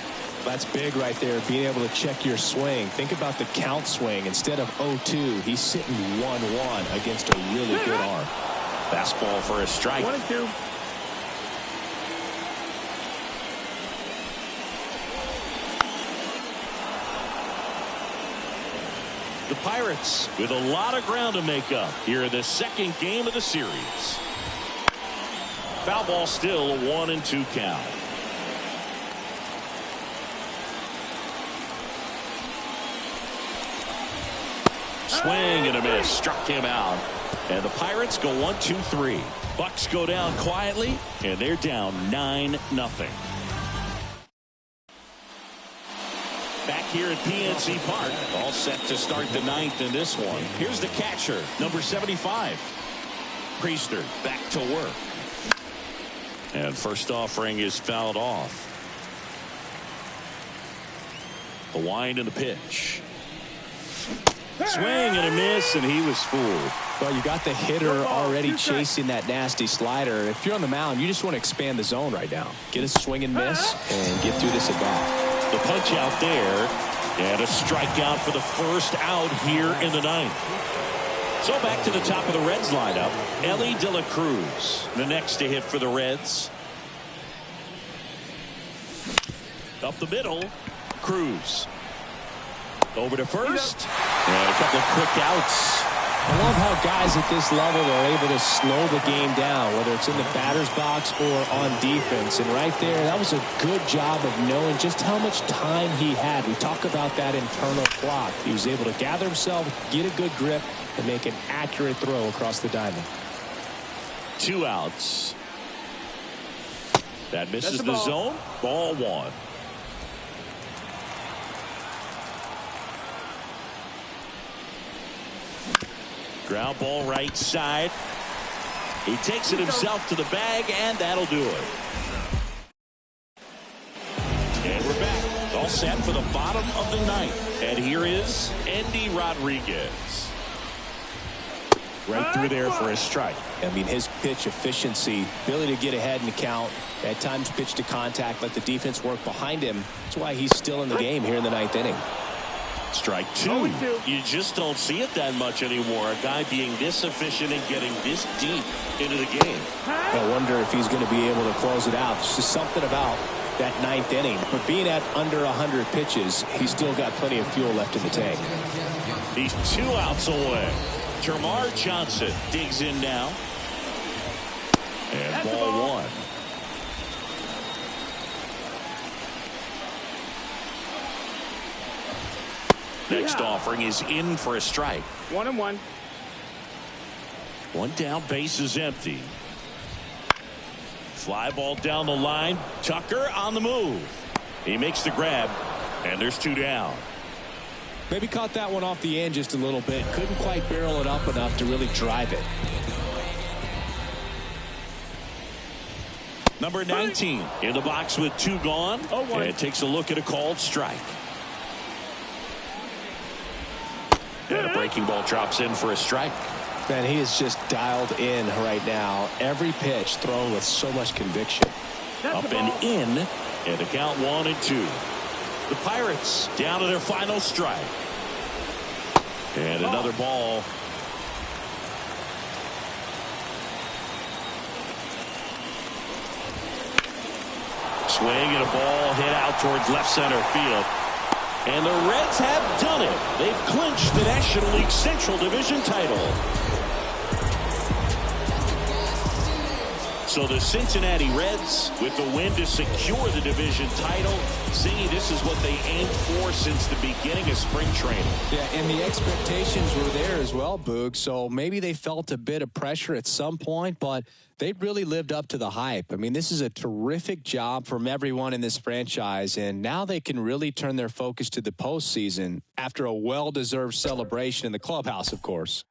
That's big right there, being able to check your swing. Think about the count swing. Instead of 0-2, he's sitting 1-1 against a really good arm. Fastball for a strike. 1-2. The Pirates with a lot of ground to make up here in the second game of the series. Foul ball still, a 1-2 count. Swing and a miss, struck him out. And the Pirates go 1-2-3. Bucks go down quietly, and they're down 9-0. Back here at PNC Park, all set to start the 9th in this one. Here's the catcher, number 75. Priester back to work. And first offering is fouled off. The wind and the pitch. Swing and a miss, and he was fooled. Well, you got the hitter already chasing that nasty slider. If you're on the mound, you just want to expand the zone right now. Get a swing and miss and get through this at bat. The punch out there, and a strikeout for the first out here in the 9th. So back to the top of the Reds lineup, Ellie De La Cruz, the next to hit for the Reds. Up the middle, Cruz. Over to first, and a couple of quick outs. I love how guys at this level are able to slow the game down, whether it's in the batter's box or on defense. And right there, that was a good job of knowing just how much time he had. We talk about that internal clock. He was able to gather himself, get a good grip, and make an accurate throw across the diamond. 2 outs. That misses the zone. Ball 1. Ground ball right side. He takes it himself to the bag, and that'll do it. And we're back. All set for the bottom of the 9th. And here is Andy Rodriguez. Right through there for a strike. I mean, his pitch efficiency, ability to get ahead in the count, at times pitch to contact, let the defense work behind him. That's why he's still in the game here in the 9th inning. Strike 2. You just don't see it that much anymore. A guy being this efficient and getting this deep into the game. I wonder if he's going to be able to close it out. There's just something about that 9th inning. But being at under 100 pitches, he's still got plenty of fuel left in the tank. He's 2 outs away. Termarr Johnson digs in now. And ball 1. Next offering is in for a strike. 1-1. One down, base is empty. Fly ball down the line. Tucker on the move. He makes the grab, and there's two down. Maybe caught that one off the end just a little bit. Couldn't quite barrel it up enough to really drive it. Number 19 in the box with two gone. And takes a look at a called strike. And a breaking ball drops in for a strike. Man, he is just dialed in right now. Every pitch thrown with so much conviction. Up and in, and the count 1-2. The Pirates down to their final strike. And another ball. Swing and a ball hit out towards left center field. And the Reds have done it. They've clinched the National League Central Division title. So the Cincinnati Reds with the win to secure the division title. Zingy, this is what they aimed for since the beginning of spring training. Yeah, and the expectations were there as well, Boog. So maybe they felt a bit of pressure at some point, but they really lived up to the hype. I mean, this is a terrific job from everyone in this franchise, and now they can really turn their focus to the postseason after a well-deserved celebration in the clubhouse, of course.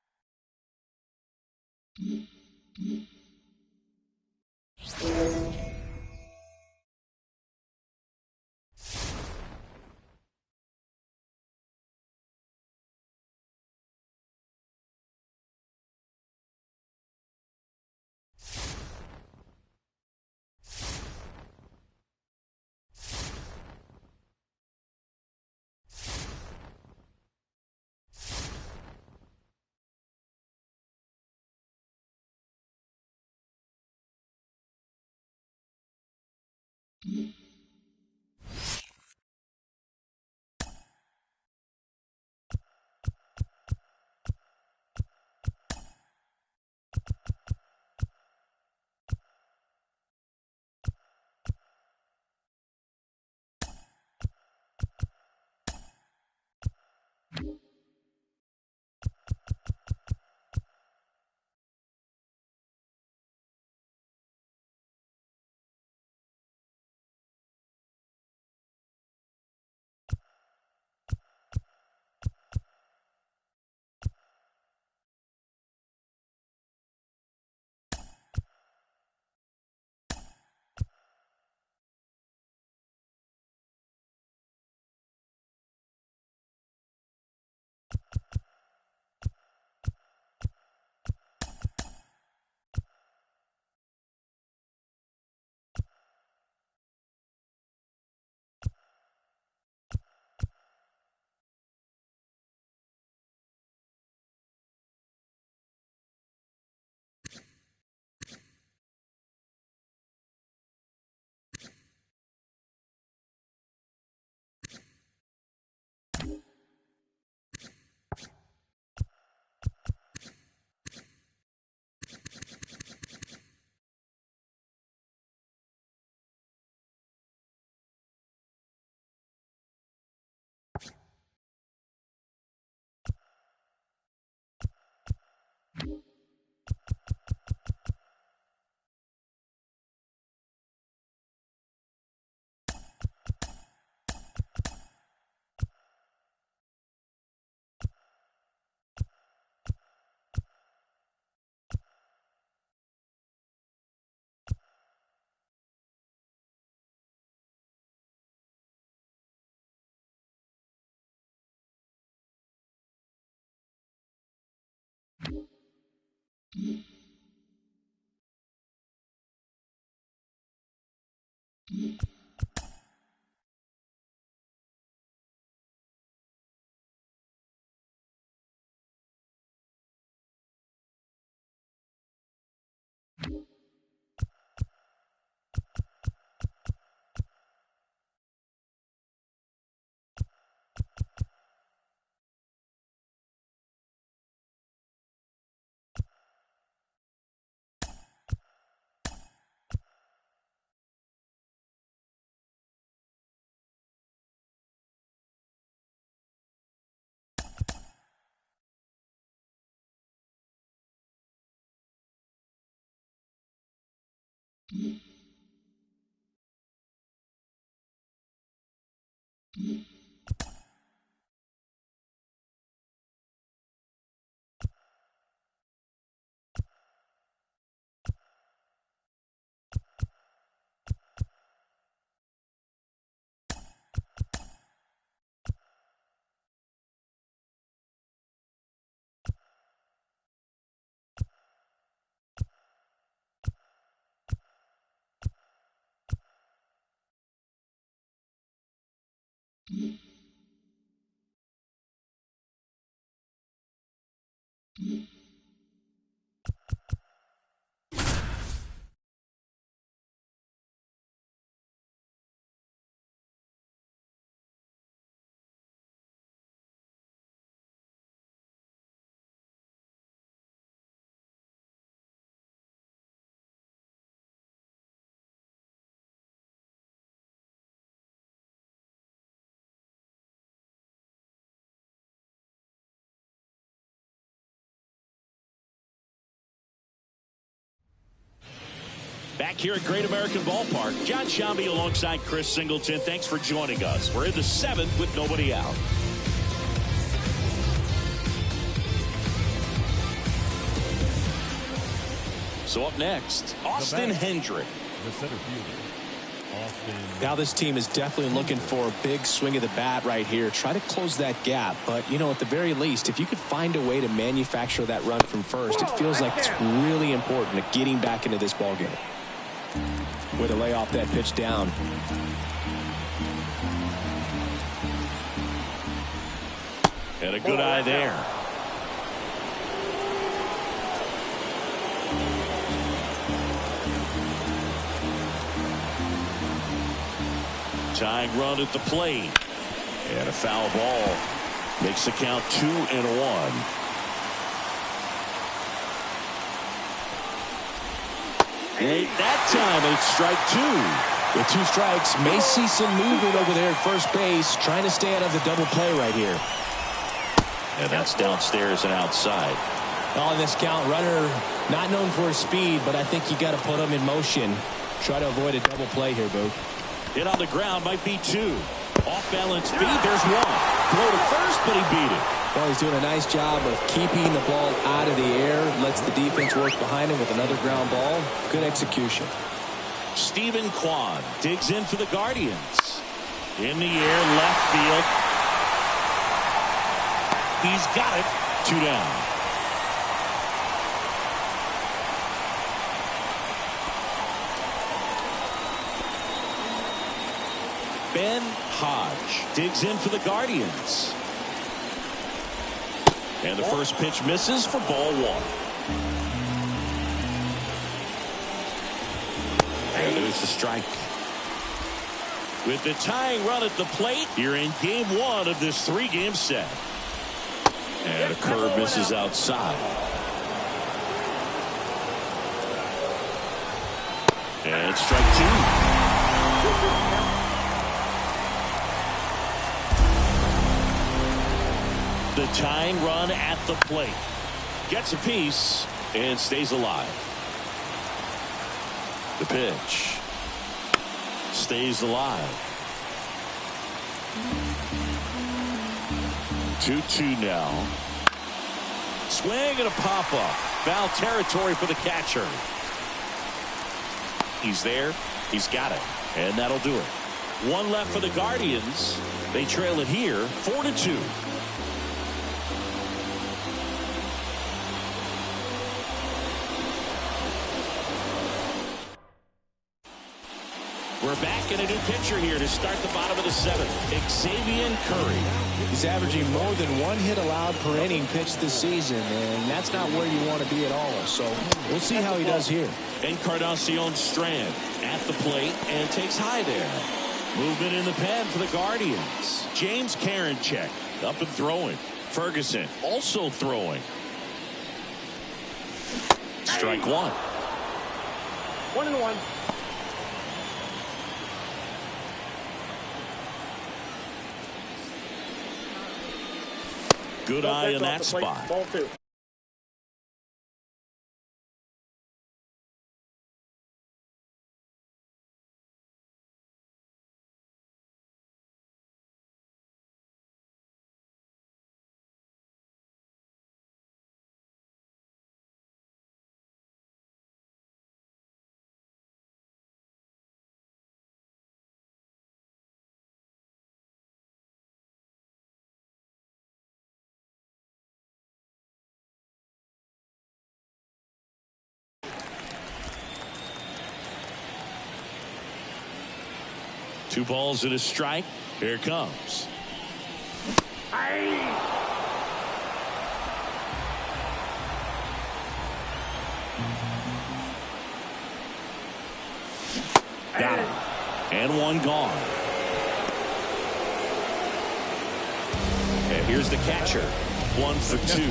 Back here at Great American Ballpark, John Shambi alongside Chris Singleton. Thanks for joining us. We're in the 7th with nobody out. So up next, Austin Hendrick. The center fielder, Austin. Now this team is definitely looking for a big swing of the bat right here. Try to close that gap. But, you know, at the very least, if you could find a way to manufacture that run from first, it feels like it's really important to getting back into this ballgame. Way to lay off that pitch down. And a good eye there. Tying run at the plate. And a foul ball. Makes the count 2-1. Late that time, it's strike 2. With 2 strikes, may see some movement over there at first base, trying to stay out of the double play right here. And that's downstairs and outside. On this count, runner not known for his speed, but I think you got to put him in motion. Try to avoid a double play here, Boo. Hit on the ground might be 2. Off balance speed, there's 1. Throw to first, but he beat it. Well, he's doing a nice job of keeping the ball out of the air. Lets the defense work behind him with another ground ball. Good execution. Stephen Kwan digs in for the Guardians. In the air, left field. He's got it. 2 down. Ben Hodge digs in for the Guardians. And the first pitch misses for ball 1. And there's the strike. With the tying run at the plate, you're in game 1 of this 3-game set. And a curve misses outside. And strike 2. The tying run at the plate. Gets a piece and stays alive. The pitch. Stays alive. 2-2 now. Swing and a pop-up. Foul territory for the catcher. He's there. He's got it. And that'll do it. 1 left for the Guardians. They trail it here 4-2. We're back in a new pitcher here to start the bottom of the 7th. Xavier Curry. He's averaging more than 1 hit allowed per inning pitched this season, and that's not where you want to be at all. So we'll see how he does here. Encarnacion Strand at the plate and takes high there. Movement in the pen for the Guardians. James Karinchak up and throwing. Ferguson also throwing. Strike 1. 1-1. Good eye in that spot. Ball 2. 2 balls and a strike. Here it comes. Got it. And 1 gone. And here's the catcher. 1 for 2.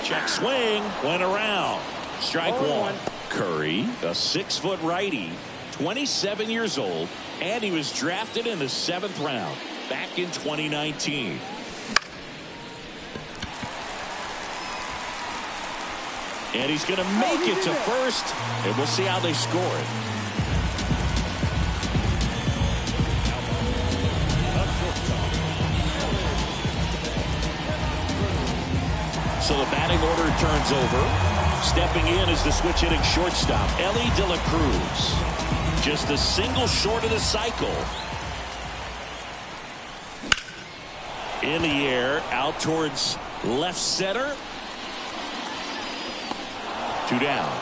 Check swing. Went around. Strike 1. Curry, a 6-foot righty, 27 years old, and he was drafted in the 7th round back in 2019. And he's going to make it to first, and we'll see how they score it. So the batting order turns over. Stepping in is the switch hitting shortstop, Elly De La Cruz. Just a single short of the cycle. In the air, out towards left center. 2 down.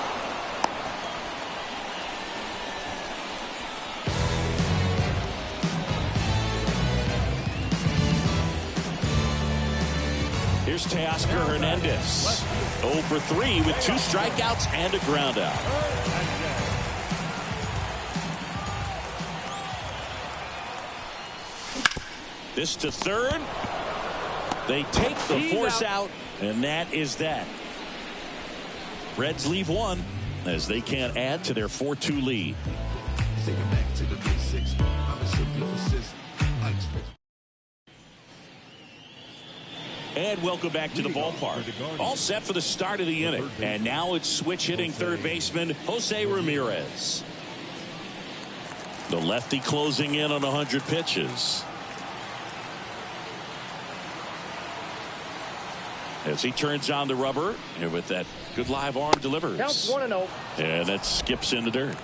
Here's Teoscar Hernandez. 0 for 3 with 2 strikeouts and a ground out. This to third. They take the force out, and that is that. Reds leave 1 as they can't add to their 4-2 lead. Back to the basics. I'm a simple assist. And welcome back to the ballpark. All set for the start of the inning. And now it's switch hitting third baseman Jose Ramirez. The lefty closing in on 100 pitches. As he turns on the rubber, and with that good live arm delivers. Counts 1-0. And that skips in the dirt.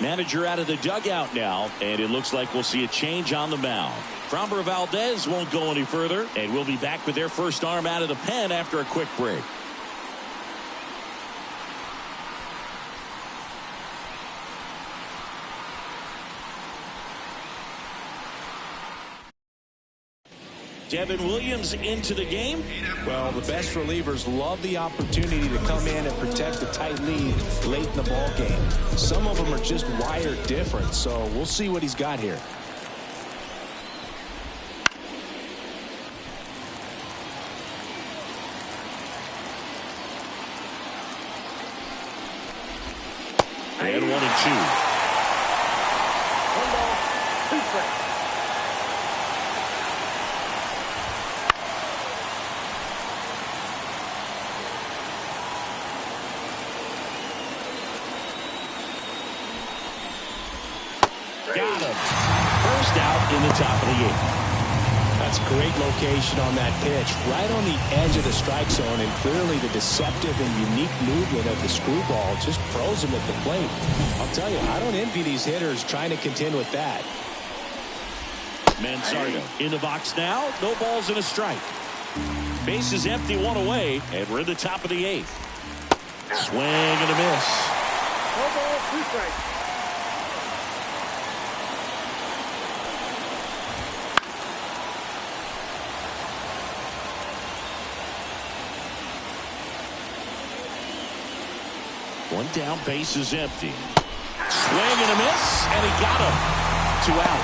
Manager out of the dugout now, and it looks like we'll see a change on the mound. Framber Valdez won't go any further, and we'll be back with their first arm out of the pen after a quick break. Devin Williams into the game. Well, the best relievers love the opportunity to come in and protect a tight lead late in the ball game. Some of them are just wired different, so we'll see what he's got here. And 1 and 2. 1 ball, 2 strikes. Got him. First out in the top of the 8th. That's great location on that pitch, right on the edge of the strike zone, and clearly the deceptive and unique movement of the screwball just froze him at the plate. I'll tell you, I don't envy these hitters trying to contend with that. Mansardo in the box now. No balls and a strike. Base is empty, 1 away, and we're in the top of the 8th. Swing and a miss. 1 ball, 2 strikes. One down, base is empty. Swing and a miss, and he got him. 2 out.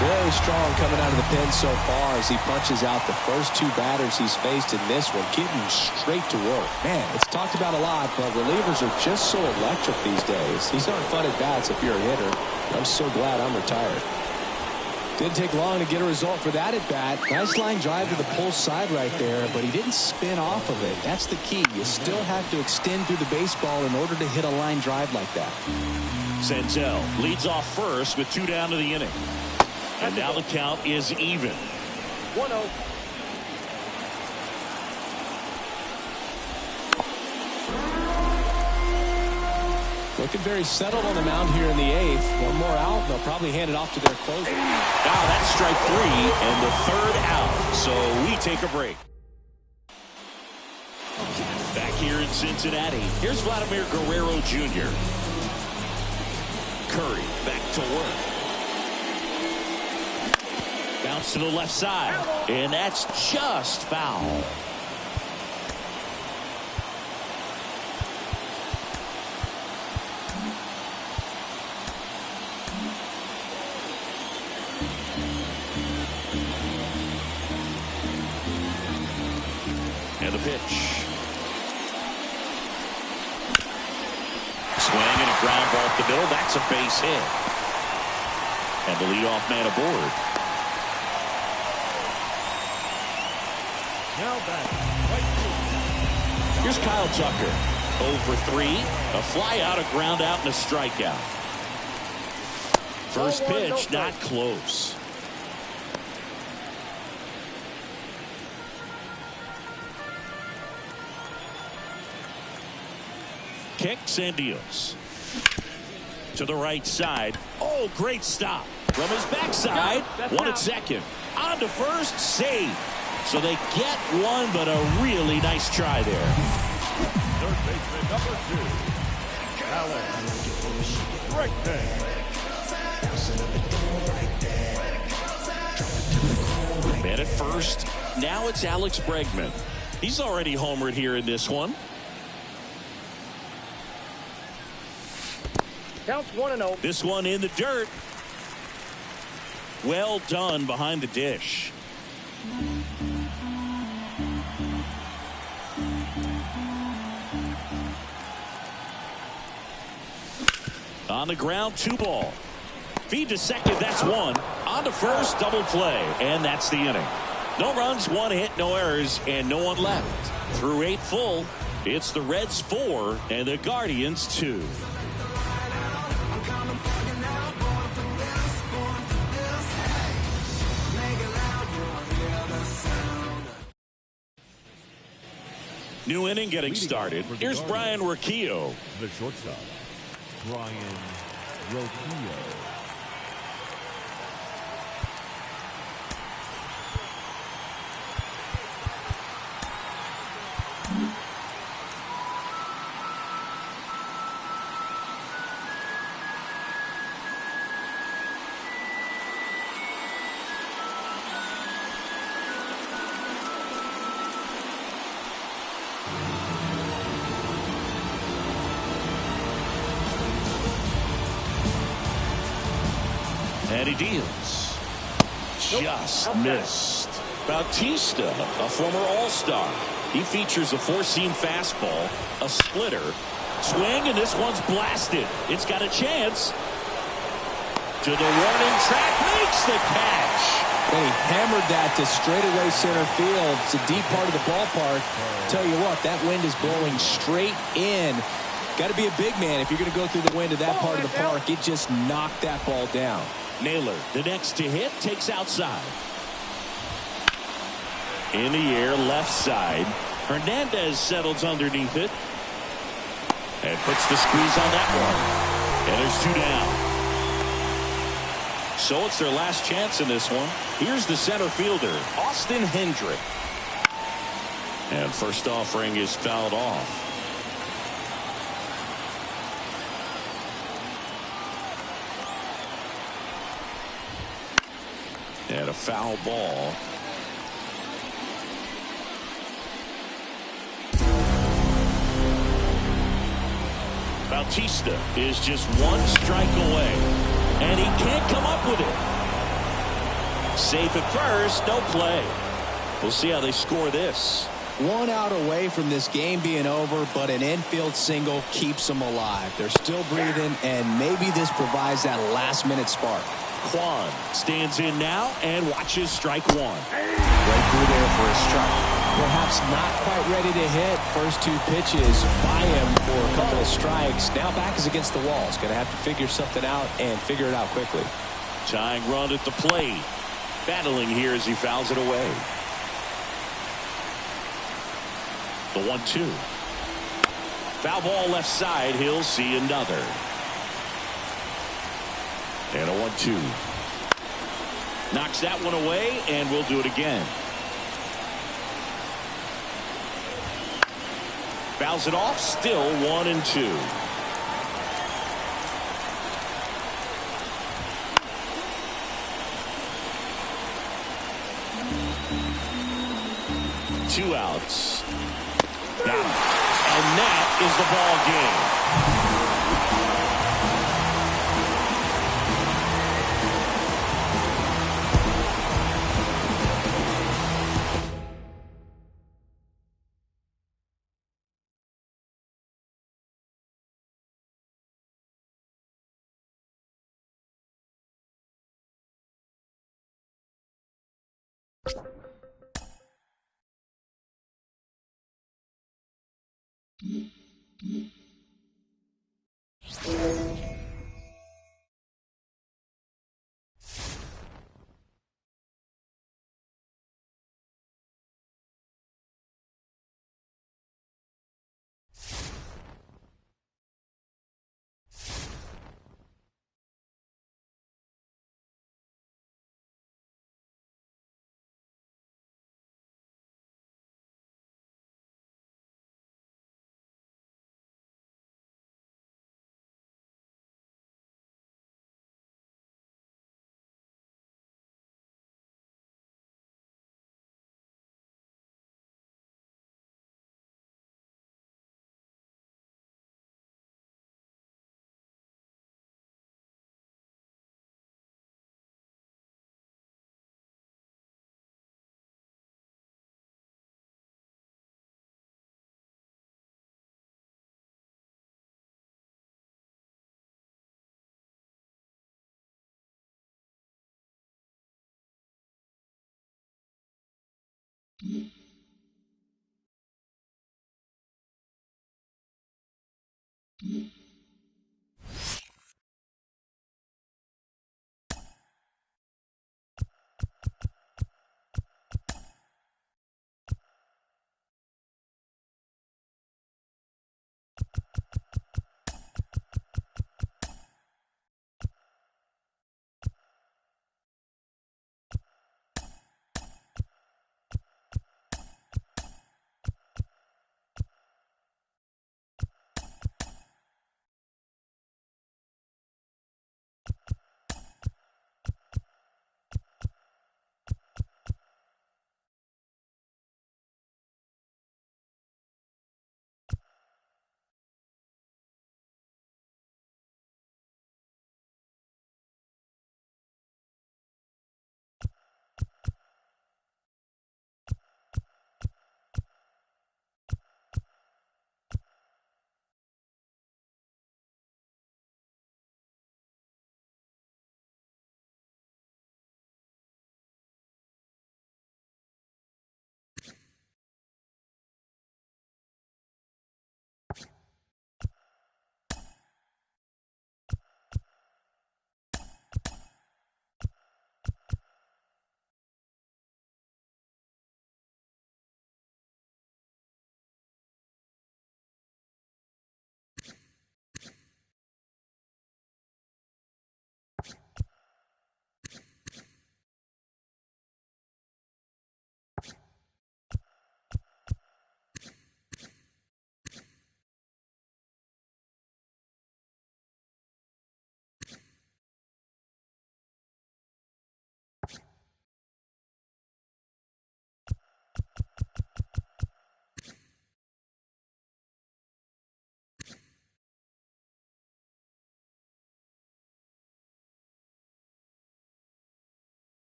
Very strong coming out of the pen so far as he punches out the first 2 batters he's faced in this one, getting straight to work. Man, it's talked about a lot, but relievers are just so electric these days. These aren't fun at bats if you're a hitter. I'm so glad I'm retired. Didn't take long to get a result for that at bat. Nice line drive to the pull side right there, but he didn't spin off of it. That's the key. You still have to extend through the baseball in order to hit a line drive like that. Senzel leads off first with 2 down to the inning. And now the count is even. 1-0. Looking very settled on the mound here in the 8th. One more out, and they'll probably probably hand it off to their closer. Now that's strike 3 and the 3rd out. So we take a break. Back here in Cincinnati, here's Vladimir Guerrero Jr. Curry back to work. Bounce to the left side, and that's just foul. And the pitch. Swing and a ground ball up the middle. That's a base hit. And the leadoff man aboard. Now back. Right field. Here's Kyle Tucker. 0 for 3. A fly out, a ground out, and a strikeout. First pitch, not close. Kicks and deals. To the right side. Oh, great stop. From his backside. One at second. On to first. Save. So they get one, but a really nice try there. Third baseman number 2. Alex Bregman. Man at first. Now it's Alex Bregman. He's already homered here in this one. Counts 1-0. This one in the dirt. Well done behind the dish. On the ground, 2 ball. Feed to second, that's 1. On to first, double play, and that's the inning. No runs, 1 hit, no errors, and no one left. Through 8 full, it's the Reds 4 and the Guardians 2. New inning getting started. Here's Brian Rocchio. The shortstop, Brian Rocchio. And he deals. Just missed. Bautista, a former All-Star. He features a 4-seam fastball, a splitter, swing, and this one's blasted. It's got a chance. To the warning track, makes the catch. Well, he hammered that to straightaway center field. It's a deep part of the ballpark. Tell you what, that wind is blowing straight in. Got to be a big man if you're going to go through the wind of that part of the park. It just knocked that ball down. Naylor, the next to hit, takes outside. In the air, left side. Hernandez settles underneath it. And puts the squeeze on that one. And there's 2 down. So it's their last chance in this one. Here's the center fielder, Austin Hendrick. And first offering is fouled off. And a foul ball. Bautista is just 1 strike away. And he can't come up with it. Safe at first, no play. We'll see how they score this. 1 out away from this game being over, but an infield single keeps them alive. They're still breathing, and maybe this provides that last-minute spark. Quan stands in now and watches strike 1. Right through there for a strike. Perhaps not quite ready to hit. First 2 pitches by him for a couple of strikes. Now back is against the wall. He's going to have to figure something out and figure it out quickly. Tying run at the plate. Battling here as he fouls it away. The 1-2. Foul ball left side. He'll see another. And a 1-2. Knocks that one away, and we'll do it again. Fouls it off, still 1-2. Two outs. Got him. And that is the ball game.